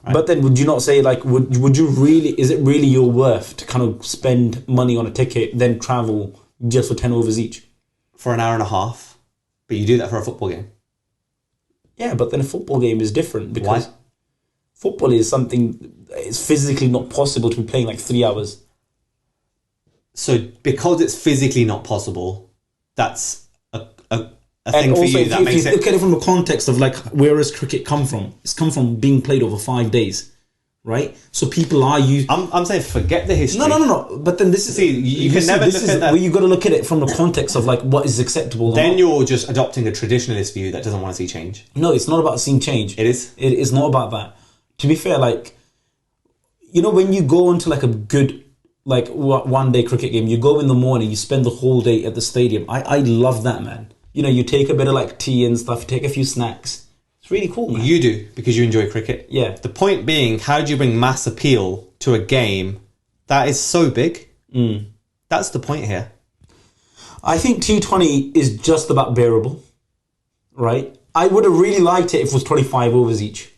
Right? But then would you not say, like, would you really, is it really your worth to kind of spend money on a ticket, then travel just for 10 overs each? For an hour and a half. But you do that for a football game. Yeah, but then a football game is different because football is something, it's physically not possible to be playing like 3 hours. So because it's physically not possible, that's a thing for you that makes it... if you look at it from the context of like, where has cricket come from? It's come from being played over 5 days. Right, so people are used. I'm saying forget the history. No. But then this is you can never look at that. Well, you got to look at it from the context of like what is acceptable. Then you're just adopting a traditionalist view that doesn't want to see change. No, it's not about seeing change. It is. It is not about that. To be fair, like, you know, when you go into like a good like 1 day cricket game, you go in the morning, you spend the whole day at the stadium. I love that, man. You know, you take a bit of like tea and stuff, you take a few snacks. It's really cool, man. You do, because you enjoy cricket. Yeah. The point being, how do you bring mass appeal to a game that is so big? That's the point here. I think T20 is just about bearable, right? I would have really liked it if it was 25 overs each.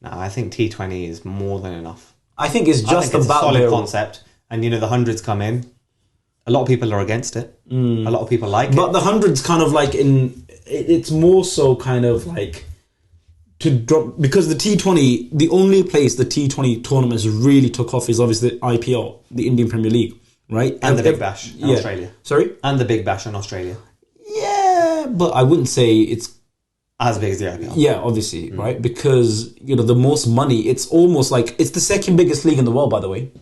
No, I think T20 is more than enough. I think it's just it's about a solid bearable. concept. And, the hundreds come in. A lot of people are against it. A lot of people like it. But the hundreds kind of like it's more so kind of like to drop, because the T20, the only place the T20 tournaments really took off is obviously the IPL, the Indian Premier League, right? And the Big Bash in Australia. Sorry? And the Big Bash in Australia. Yeah, but I wouldn't say it's as big as the IPL. Yeah, obviously, right? Because, the most money, it's almost like, it's the second biggest league in the world, by the way,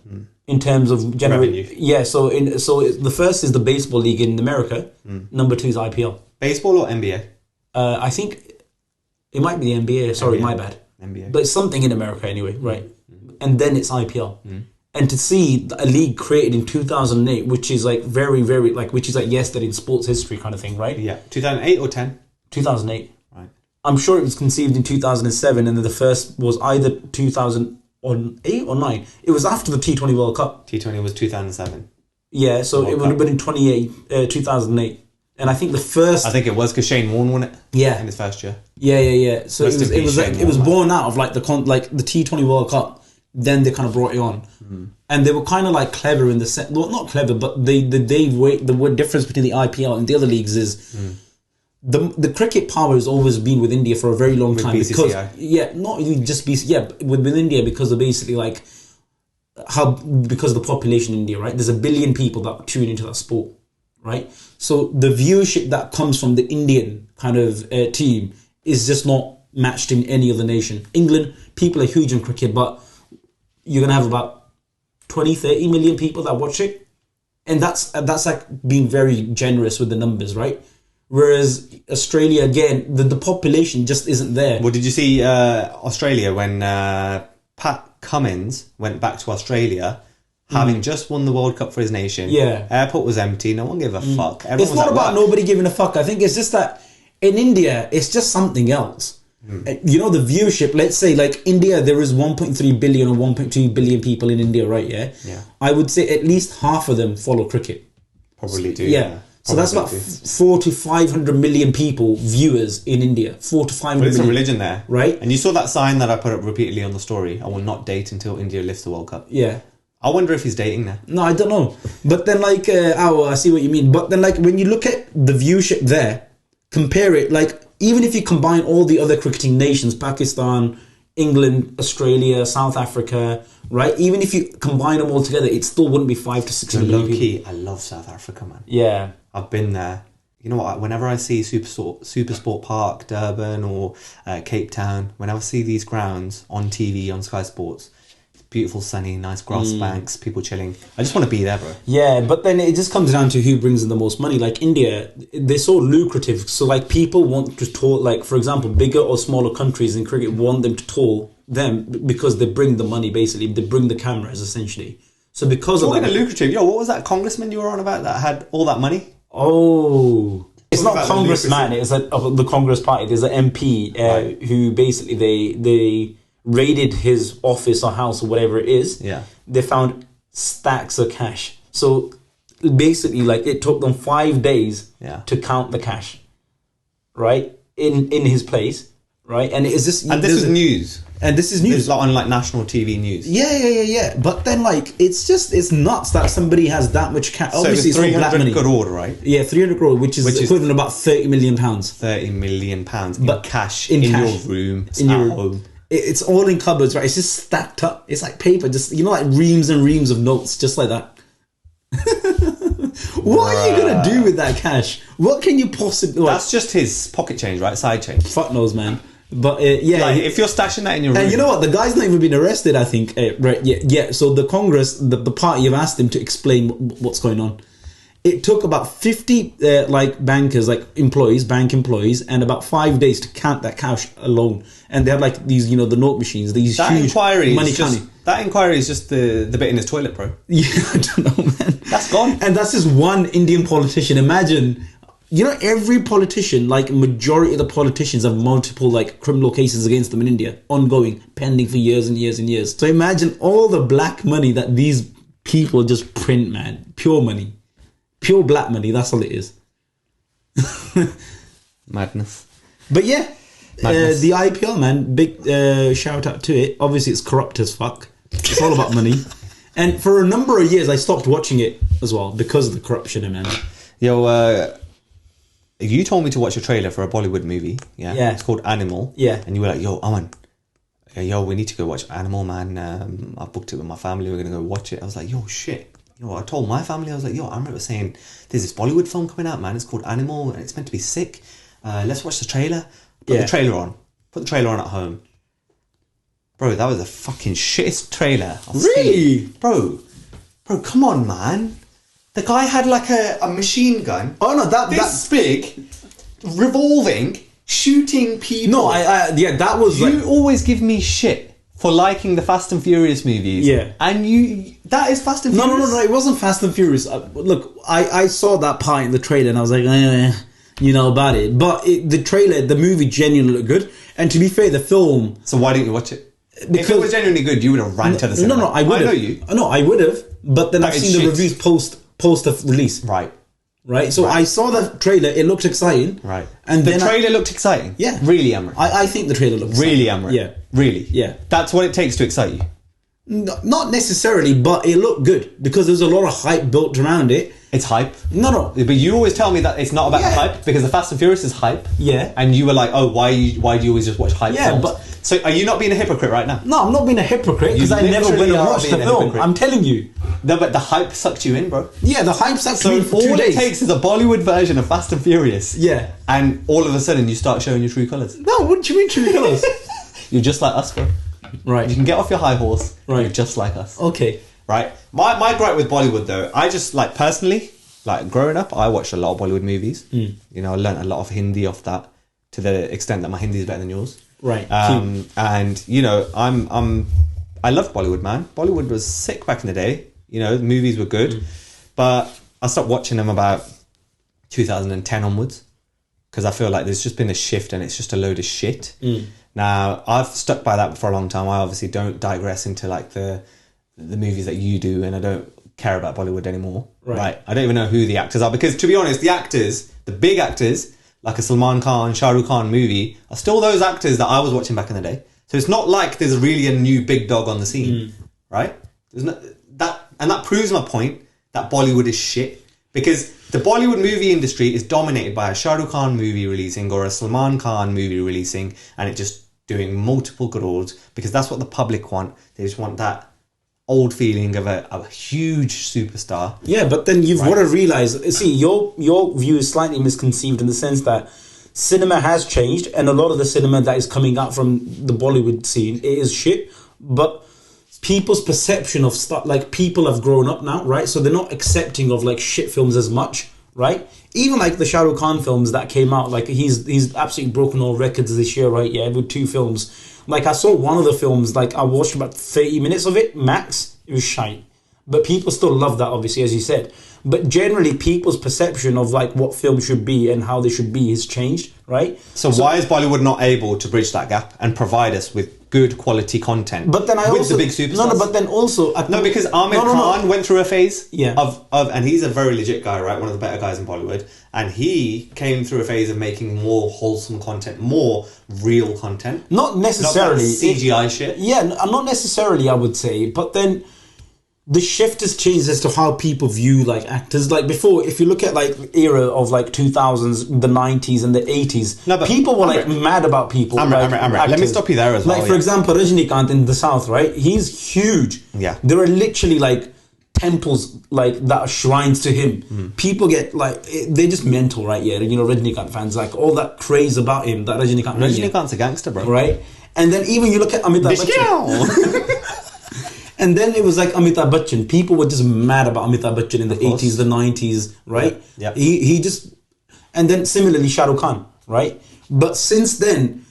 in terms of revenue. Yeah, so the first is the baseball league in America, number 2 is IPL. Baseball or NBA? I think it might be the NBA, sorry, NBA. my bad. NBA. But it's something in America anyway, right? And then it's IPL. And to see a league created in 2008, which is like very, very, which is like yesterday in sports history kind of thing, right? Yeah. 2008 or 10? 2008. Right. I'm sure it was conceived in 2007, and then the first was either 2008 or 9. It was after the T20 World Cup. T20 was 2007. Yeah, so World it would have been in 2008. And I think the first... I think it was because Shane Warne won it. Yeah. In his first year. Yeah. So Rest in peace, it was born out of the T20 World Cup. Then they kind of brought it on, and they were kind of like clever in the set. Well, not clever, but the difference between the IPL and the other leagues is the cricket power has always been with India for a very long time. BCCI. Because not even just BCCI, but with India, because of basically because of the population in India, right? There's 1 billion people that tune into that sport, right? So the viewership that comes from the Indian kind of team is just not matched in any other nation. England, people are huge on cricket, but you're going to have about 20, 30 million people that watch it. And that's like being very generous with the numbers, right? Whereas Australia, again, the population just isn't there. Well, did you see Australia when Pat Cummins went back to Australia, having just won the World Cup for his nation? Yeah. Airport was empty. No one gave a fuck. Everyone It's not was about nobody giving a fuck. I think it's just that in India, it's just something else. The viewership, let's say India, there is 1.3 billion or 1.2 billion people in India, right? Yeah. I would say at least half of them follow cricket. Probably do. Yeah. So that's about 400 to 500 million people, viewers in India. 400 to 500 There's million. some religion there. Right. And you saw that sign that I put up repeatedly on the story. I will not date until India lifts the World Cup. Yeah. I wonder if he's dating now. No, I don't know. But then I see what you mean. But then when you look at the viewership there, compare it, even if you combine all the other cricketing nations, Pakistan, England, Australia, South Africa, right? Even if you combine them all together, it still wouldn't be 500 to 600 million people. Low key, I love South Africa, man. Yeah. I've been there. You know what? Whenever I see Supersport Park, Durban, or Cape Town, whenever I see these grounds on TV, on Sky Sports, it's beautiful, sunny, nice grass banks, people chilling. I just want to be there, bro. Yeah, but then it just comes down to who brings in the most money. India, they're so lucrative. So people want to tour, for example, bigger or smaller countries in cricket want them to tour them because they bring the money, basically. They bring the cameras, essentially. So because of that... Talking of lucrative, what was that congressman you were on about that had all that money? Oh, it's What not about congressman. It's the Congress Party. There's an MP who basically they raided his office or house or whatever it is. Yeah, they found stacks of cash. So basically, it took them 5 days to count the cash, right? In his place, right? And is this and this is news. And this is news. This is on national TV news. Yeah. But then it's nuts that somebody has that much cash. So obviously it's all black 300 money. crore, right? Yeah, 300 crore, which is equivalent to about 30 million pounds. 30 million pounds in cash in your cash. room, in your home. It's all in cupboards, right? It's just stacked up. It's like paper, just reams and reams of notes, just like that. What are you gonna do with that cash? What can you possibly? That's just his pocket change, right? Side change. Fuck knows, man. But if you're stashing that in your room, and you know what, the guy's not even been arrested. I think, right? Yeah. So the Congress, the party, have asked him to explain what's going on. It took about 50 bankers, bank employees, and about 5 days to count that cash alone. And they had these, the note machines, these huge money counting. That inquiry is just the bit in his toilet, bro. Yeah, I don't know, man. That's gone. And that's just one Indian politician. Imagine You know, every politician, like majority of the politicians have multiple like criminal cases against them in India, ongoing, pending for years and years and years. So imagine all the black money that these people just print, man. Pure money. Pure black money, that's all it is. Madness. But yeah, the IPL, man, big shout out to it. Obviously, it's corrupt as fuck. It's all about money. And for a number of years, I stopped watching it as well because of the corruption, man. Yo, you told me to watch a trailer for a Bollywood movie. Yeah. It's called Animal. Yeah. And you were like, yo, Aman, we need to go watch Animal, man. I've booked it with my family. We're going to go watch it. I was like, yo, shit. You know, I told my family, I was like, yo, Amrit was saying, there's this Bollywood film coming out, man. It's called Animal, and it's meant to be sick. Let's watch the trailer. Put the trailer on. Put the trailer on at home. Bro, that was the fucking shittest trailer I've Really? seen. Bro, come on, man. The guy had like a machine gun. Oh, no, This big, revolving, shooting people. No, that was You like... always give me shit for liking the Fast and Furious movies. Yeah. And that is Fast and Furious. No, it wasn't Fast and Furious. Look, I saw that part in the trailer and I was like, you know about it. But the movie genuinely looked good. And to be fair, the film... So why didn't you watch it? Because, if it was genuinely good, you would have ran to the cinema. No, I would have. I know you. No, I would have. But then I've it's seen the shit. reviews post of release. Right. So I saw the trailer. It looked exciting. Right. And the trailer looked exciting. Yeah. Really, Amrit. I think the trailer looked really, exciting. Amrit. Yeah. Really. Yeah. That's what it takes to excite you. Not necessarily, but it looked good because there's a lot of hype built around it. It's hype. No. But you always tell me that it's not about the hype because the Fast and Furious is hype. Yeah. And you were like, oh, why do you always just watch hype films? But so are you not being a hypocrite right now? No, I'm not being a hypocrite because I never went and watched the film. Hypocrite. I'm telling you. No, but the hype sucked you in, bro. Yeah, the hype sucked me in for 2 all days. it takes is a Bollywood version of Fast and Furious. Yeah. And all of a sudden you start showing your true colours. No, what do you mean true colours? You're just like us, bro. Right. You can get off your high horse. Right. You're just like us. Okay. Right. My gripe with Bollywood though, I just like personally, like growing up, I watched a lot of Bollywood movies. You know, I learnt a lot of Hindi off that to the extent that my Hindi is better than yours. Right. And you know, I loved Bollywood, man. Bollywood was sick back in the day. You know, the movies were good, but I stopped watching them about 2010 onwards because I feel like there's just been a shift and it's just a load of shit. Now I've stuck by that for a long time. I obviously don't digress into like the movies that you do, and I don't care about Bollywood anymore. Right. I don't even know who the actors are because, to be honest, the big actors, like a Salman Khan, Shah Rukh Khan movie, are still those actors that I was watching back in the day. So it's not like there's really a new big dog on the scene, right? There's no, that proves my point that Bollywood is shit because the Bollywood movie industry is dominated by a Shah Rukh Khan movie releasing or a Salman Khan movie releasing, and it just doing multiple crores because that's what the public want. They just want that old feeling of a huge superstar. Yeah, but then you've got to realise, see, your view is slightly misconceived in the sense that cinema has changed and a lot of the cinema that is coming out from the Bollywood scene, it is shit, but people's perception of stuff, like people have grown up now, right? So they're not accepting of like shit films as much, right? Even like the Shah Rukh Khan films that came out, like he's absolutely broken all records this year, right? Yeah, with 2 films. Like I saw one of the films, like I watched about 30 minutes of it, max. It was shite. But people still love that, obviously, as you said. But generally, people's perception of like what films should be and how they should be has changed, right? So why is Bollywood not able to bridge that gap and provide us with good quality content? But then with the big superstars. No, but then also because Amir Khan went through a phase yeah. of and he's a very legit guy, right? One of the better guys in Bollywood, and he came through a phase of making more wholesome content, more real content. Not necessarily not CGI shit. Yeah, not necessarily. I would say, but then the shift has changed as to how people view like actors. Like before, if you look at like era of like 2000s, the 90s and the 80s, people were like mad about people. Amrit. Let me stop you there as well. Like for example, Rajinikanth in the South, right? He's huge. Yeah. There are literally like temples like that are shrines to him. People get like, they're just mental, right? Yeah, you know, Rajinikanth fans, like all that craze about him, that Rajinikanth's a gangster, bro. Right? And then even you look at Amitabh Bachchan. And then it was like Amitabh Bachchan. People were just mad about Amitabh Bachchan in the 80s, the 90s, right? Yeah. He just... And then similarly, Shah Rukh Khan, right? But since then,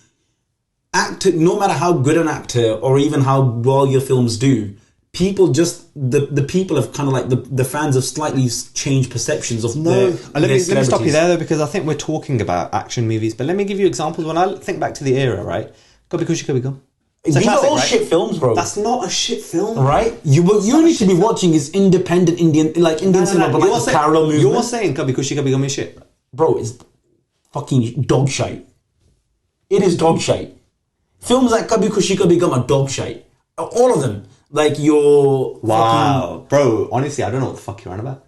no matter how good an actor or even how well your films do, people just the people have kind of like the fans have slightly changed perceptions of let me stop you there though, because I think we're talking about action movies, but let me give you examples. When I think back to the era, right? Gobi Kushi Gobi Gum. These are all shit films, bro. That's not a shit film, right? What you need to be watching is independent Indian cinema, but like parallel movement. You're saying Gobi Kushi Gobi Gum is shit, bro. It's fucking dog shite. It is dog shite. Films like Kabhi Khushi Kabhi Gum are dog shite. All of them. Like your wow, bro. Honestly, I don't know what the fuck you're on about.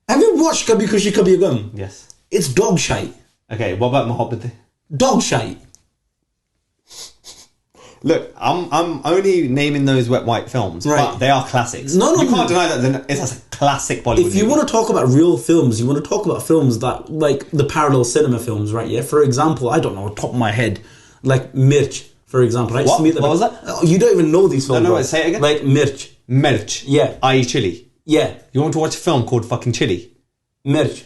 Have you watched Kabhi Khushi Kabhi Gum? Yes. It's dog shite. Okay, what about Mohabbat? Dog shite. Look, I'm only naming those wet white films, right? But they are classics. No, you can't deny that it's a classic Bollywood. If you want to talk about real films, you want to talk about films that like the parallel cinema films, right? Yeah. For example, I don't know, top of my head, like Mirch. For example, right? What was that? Oh, you don't even know these films. No, say it again. Like Mirch. Mirch. Yeah. I.e. chili. Yeah. You want to watch a film called fucking Chili? Mirch.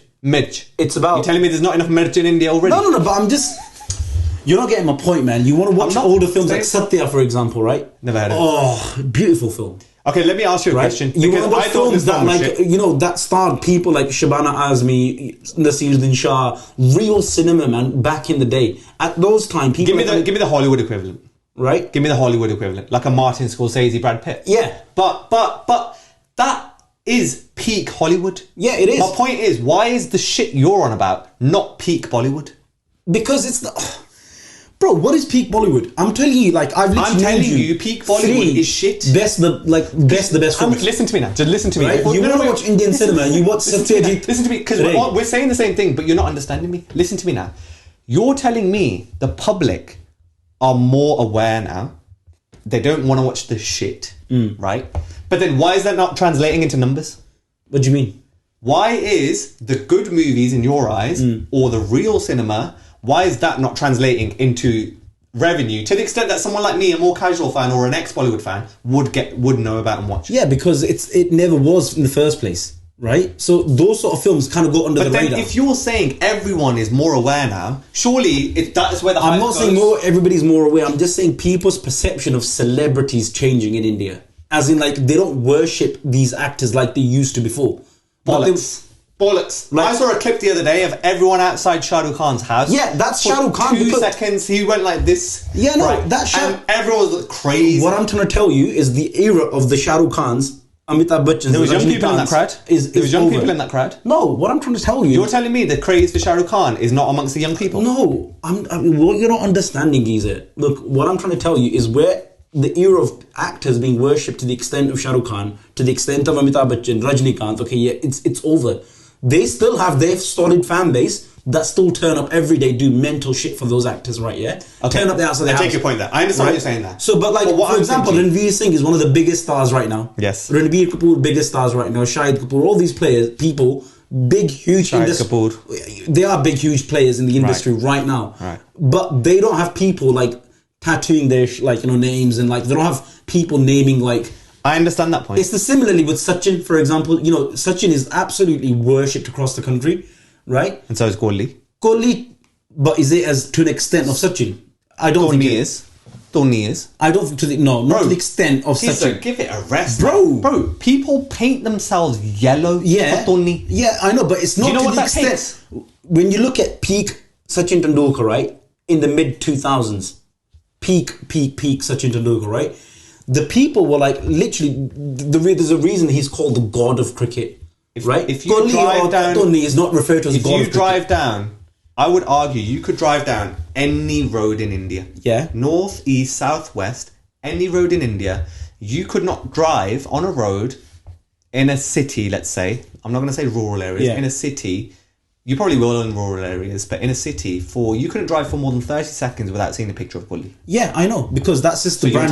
It's about... You're telling me there's not enough Mirch in India already? No, but I'm just... You're not getting my point, man. You want to watch older films like Satya, for example, right? Never heard of it. Oh, beautiful film. Okay, let me ask you a question. You want to watch films that, like, you know, that starred people like Shabana Azmi, Nasiruddin Shah, real cinema, man, back in the day. At those times, people... Give me the Hollywood equivalent. Right? Give me the Hollywood equivalent. Like a Martin Scorsese, Brad Pitt. Yeah. But that is peak Hollywood. Yeah, it is. My point is, why is the shit you're on about not peak Bollywood? Because it's the... Bro, what is peak Bollywood? I'm telling you, like, I'm telling you, peak Bollywood is shit. The best films. Listen to me now. Just listen to me. Right? You want to watch Indian cinema, you watch Satyajit. Listen to me, because we're saying the same thing, but you're not understanding me. Listen to me now. You're telling me the public are more aware now. They don't want to watch this shit, right? But then why is that not translating into numbers? What do you mean? Why is the good movies in your eyes, or the real cinema, why is that not translating into revenue to the extent that someone like me, a more casual fan or an ex-Bollywood fan, would know about and watch? Yeah, because it never was in the first place. Right? So those sort of films kind of go under the radar. But then if you're saying everyone is more aware now, surely that is where the hype I'm not goes. saying everybody's more aware. I'm just saying people's perception of celebrities changing in India. As in, like, they don't worship these actors like they used to before. Bollocks. Like, I saw a clip the other day of everyone outside Shah Rukh Khan's house. Yeah, that's Shah Rukh Khan. 2 seconds, he went like this. Yeah, no, that's Shah... And everyone was crazy. What I'm trying to tell you is the era of the Shah Rukh Khans... Amitabh Bachchan. There was young people in that crowd. There was young people in that crowd. No, what I'm trying to tell you... You're telling me the craze for Shah Rukh Khan is not amongst the young people? No. What you're not understanding is Look, what I'm trying to tell you is where the era of actors being worshipped to the extent of Shah Rukh Khan, to the extent of Amitabh Bachchan, Rajnikant, okay, yeah, it's over. They still have their solid fan base that still turn up every day, do mental shit for those actors, right? Yeah, okay. Turn up there outside their house. I take your point there. I understand what you're saying there. So, but like, for example, Ranveer Singh is one of the biggest stars right now. Yes. Ranveer Kapoor, biggest stars right now. Shahid Kapoor, all these people, big, huge Kapoor. They are big, huge players in the industry right now. Right. But they don't have people like tattooing their names, and like they don't have people naming like. I understand that point. It's similarly with Sachin, for example. You know, Sachin is absolutely worshipped across the country, right? And so is Kohli. Kohli, but is it as to an extent of Sachin? I don't think it is. Dhoni is. I don't think to the not to the extent of Sachin. Give it a rest, bro. People paint themselves yellow for Dhoni. Yeah, I know, but it's not to the extent. Takes? When you look at peak Sachin Tendulkar, right, in the mid 2000s, peak Sachin Tendulkar, right. The people were like literally. There's a reason he's called the god of cricket, right? If you drive down, Dhoni is not referred to as god of cricket. If you drive down, I would argue you could drive down any road in India. Yeah. North, east, south, west, any road in India. You could not drive on a road in a city, let's say. I'm not going to say rural areas. Yeah. In a city, you probably will in rural areas, but in a city, you couldn't drive for more than 30 seconds without seeing a picture of Kohli. Yeah, I know, because that's just the brand.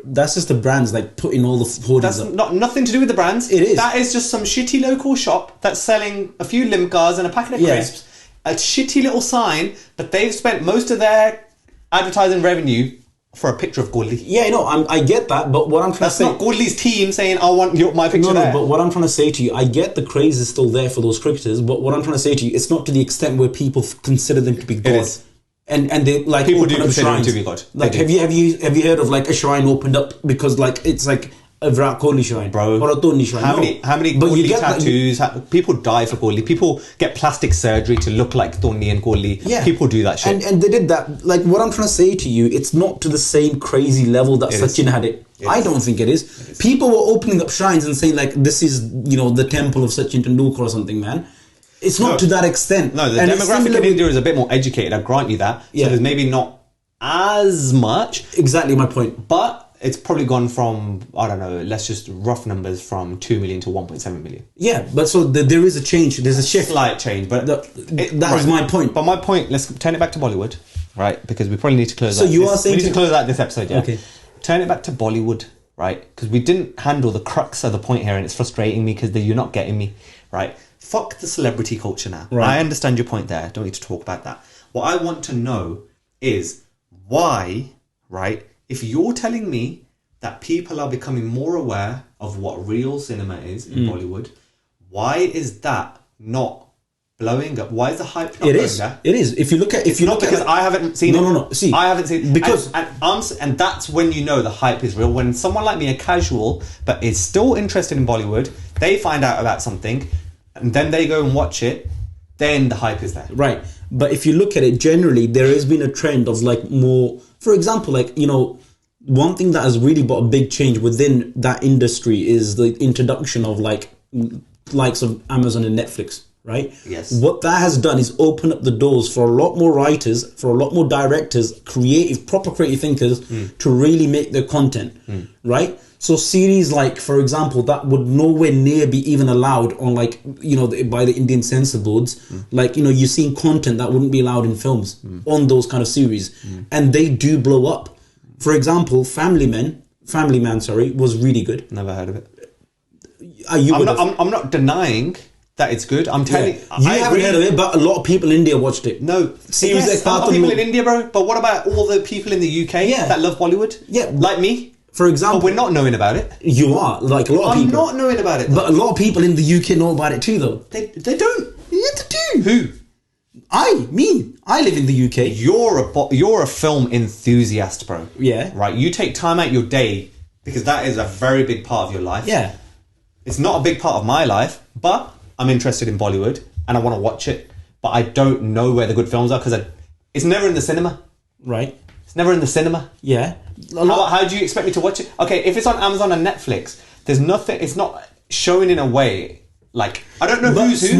That's just the brands like putting all the hoardings. That's nothing to do with the brands. It is. That is just some shitty local shop that's selling a few limcars and a packet of crisps. A shitty little sign, but they've spent most of their advertising revenue for a picture of Ganguly. Yeah, I know. I get that, but what I'm trying to say... That's not Ganguly's team saying, I want my picture there. No, but what I'm trying to say to you, I get the craze is still there for those cricketers, but what I'm trying to say to you, it's not to the extent where people consider them to be gods. and they like People do open up consider him shrines. to be God. Like, have you heard of like a shrine opened up because like it's like a Virat Kohli shrine, Bro, or a Dhoni shrine? How many but you Kohli get tattoos? People die for Kohli. People get plastic surgery to look like Dhoni and Kohli. Yeah, people do that shit. And they did that. Like, what I'm trying to say to you, it's not to the same crazy level that Sachin had it. I don't think it is. People were opening up shrines and saying like, this is, you know, the temple of Sachin Tendulkar or something, man. It's not to that extent. No, the demographic in India is a bit more educated, I grant you that. So there's maybe not as much. Exactly my point. But it's probably gone from, I don't know, let's just rough numbers, from 2 million to 1.7 million. Yeah, but so there is a change. There's a shift. Slight change, but that is my point. But my point, let's turn it back to Bollywood, right? Because we probably need to close so you are saying we need to close out this episode, yeah? Okay. Turn it back to Bollywood, right? Because we didn't handle the crux of the point here, and it's frustrating me because you're not getting me, right? Fuck the celebrity culture now. Right. I understand your point there. Don't need to talk about that. What I want to know is why, right? If you're telling me that people are becoming more aware of what real cinema is in Bollywood, why is that not blowing up? Why is the hype not going there? It is. If you look at, I haven't seen it. No. See, I haven't seen it because and that's when you know the hype is real. When someone like me, a casual, but is still interested in Bollywood, they find out about something, and then they go and watch it. Then the hype is there, right? But if you look at it generally, there has been a trend of like more. For example, like, you know, one thing that has really brought a big change within that industry is the introduction of likes of Amazon and Netflix, right? Yes. What that has done is open up the doors for a lot more writers, for a lot more directors, proper creative thinkers to really make their content, right? So series like, for example, that would nowhere near be even allowed on like, you know, by the Indian censor boards. Like, you know, you're seeing content that wouldn't be allowed in films on those kind of series. And they do blow up. For example, Family Man, was really good. Never heard of it. I'm not denying that it's good. I'm telling you haven't heard of it, but a lot of people in India watched it. No, series yes, a lot of people in India, bro. But what about all the people in the UK that love Bollywood? Yeah, like me. For example, but we're not knowing about it. You are, like a lot of people. I'm not knowing about it, though. But a lot of people in the UK know about it too, though. They don't. Yeah, they do. Who? I live in the UK. You're a film enthusiast, bro. Yeah. Right. You take time out your day because that is a very big part of your life. Yeah. It's not a big part of my life, but I'm interested in Bollywood and I want to watch it. But I don't know where the good films are because it's never in the cinema. Right. It's never in the cinema. Yeah. How do you expect me to watch it? Okay, if it's on Amazon and Netflix, there's nothing. It's not showing in a way. Like, I don't know who's who.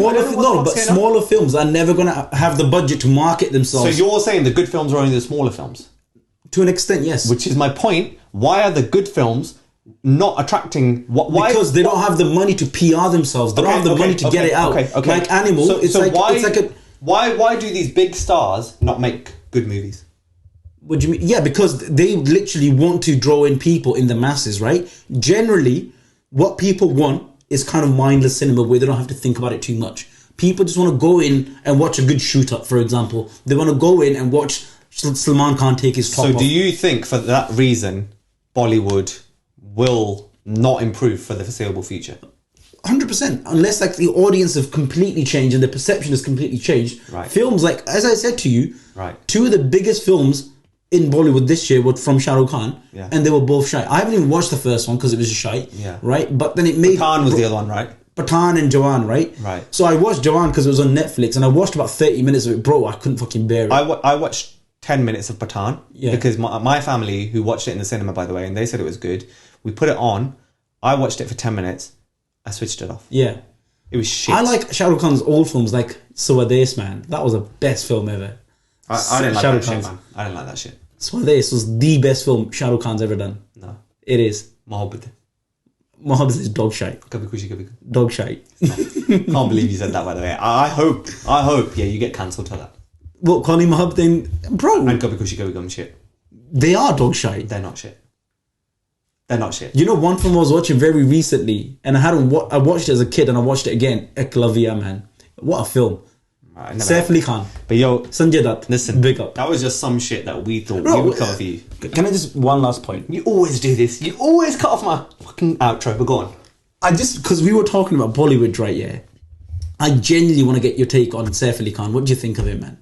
Smaller films are never going to have the budget to market themselves. So you're saying the good films are only the smaller films? To an extent, yes. Which is my point. Why are the good films not attracting? Why? Because they don't have the money to PR themselves. They don't have the money to get it out. Okay. Like Animal, why do these big stars not make good movies? What do you mean? Yeah, because they literally want to draw in people in the masses, right? Generally, what people want is kind of mindless cinema where they don't have to think about it too much. People just want to go in and watch a good shoot-up, for example. They want to go in and watch Salman Khan take his top off. So do you think for that reason, Bollywood will not improve for the foreseeable future? 100%. Unless like the audience have completely changed and the perception has completely changed. Right. Films like, as I said to you, right, two of the biggest films in Bollywood this year were from Shah Rukh Khan, and they were both shite. I haven't even watched the first one because it was a shite, right? But then it made... Pathaan was the other one, right? Pathaan and Jawan, right? Right. So I watched Jawan because it was on Netflix, and I watched about 30 minutes of it. Bro, I couldn't fucking bear it. I watched 10 minutes of Pathaan because my family, who watched it in the cinema, by the way, and they said it was good, we put it on, I watched it for 10 minutes, I switched it off. Yeah. It was shit. I like Shah Rukh Khan's old films, like Suavest, man. That was the best film ever. I didn't like that shit, man. I didn't like that shit. Suavest was the best film Shah Rukh Khan's ever done. No. It is. Mohabbat. Mohabbat is dog shite. Kabhi Khushi Kabhi Gum. Dog shite. Can't believe you said that, by the way. I hope, you get cancelled for that. What, Connie Mohabbat then? Bro. And Kabhi Khushi Kabhi Gum shit. They are dog shite. They're not shit. They're not shit. You know, one film I was watching very recently, and I watched it as a kid, and I watched it again. Eklavia, man. What a film. Saif Ali Khan. But yo, Sanjay Dutt. Listen, big up. That was just some shit that we thought we would cover for you. Can I just, one last point? You always do this. You always cut off my fucking outro, but go on. Because we were talking about Bollywood, right, yeah? I genuinely want to get your take on Saif Ali Khan. What do you think of him, man?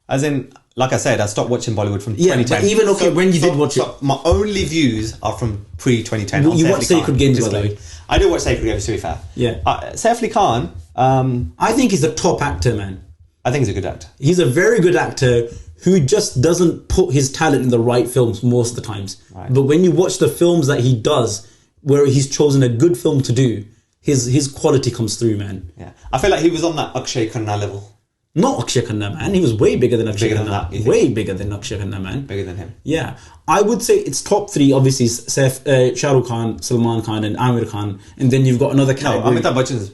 As in, like I said, I stopped watching Bollywood from 2010. But even when you did watch it, my only views are from pre-2010. you watch Sacred Games, by the way. I do watch Sacred Games, to be fair. Yeah. Saif Ali Khan, I think he's a top actor, man. I think he's a good actor. He's a very good actor who just doesn't put his talent in the right films most of the times. Right. But when you watch the films that he does, where he's chosen a good film to do, his quality comes through, man. Yeah, I feel like he was on that Akshay Khanna level. Not Akshay Khanna, man. He was way bigger than Akshay Khanna. Way bigger than Akshay Khanna, man. Bigger than him. Yeah. I would say it's top three, obviously, Shah Rukh Khan, Salman Khan and Amir Khan. And then you've got another category. No, Amitabh Bachchan's...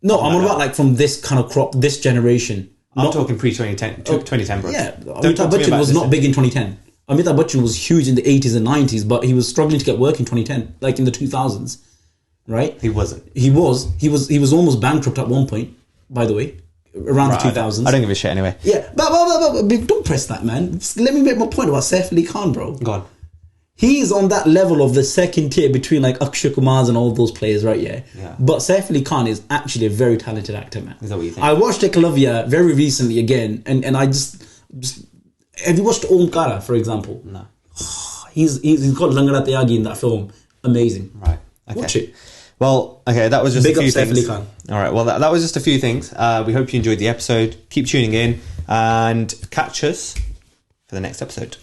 No, I'm on about like from this kind of crop, this generation. I'm talking pre-2010, 2010, bro. Yeah, Amitabh Bachchan was not big in 2010. Amitabh Bachchan was huge in the 80s and 90s, but he was struggling to get work in 2010, like in the 2000s, right? He wasn't. He was almost bankrupt at one point, by the way, around the 2000s. I don't give a shit anyway. Yeah, but don't press that, man. Let me make my point about Saif Ali Khan, bro. Go on. He's on that level of the second tier between like Akshay Kumar's and all those players, right? Yeah. But Saif Ali Khan is actually a very talented actor, man. Is that what you think? I watched Ekalavya very recently again, and I just have you watched Omkara, for example? No. He's got Langara Tyagi in that film. Amazing. Right. Okay. Watch it. Well, okay, that was just Big a few up Saif Ali things. Khan. All right, well, that was just a few things. We hope you enjoyed the episode. Keep tuning in and catch us for the next episode.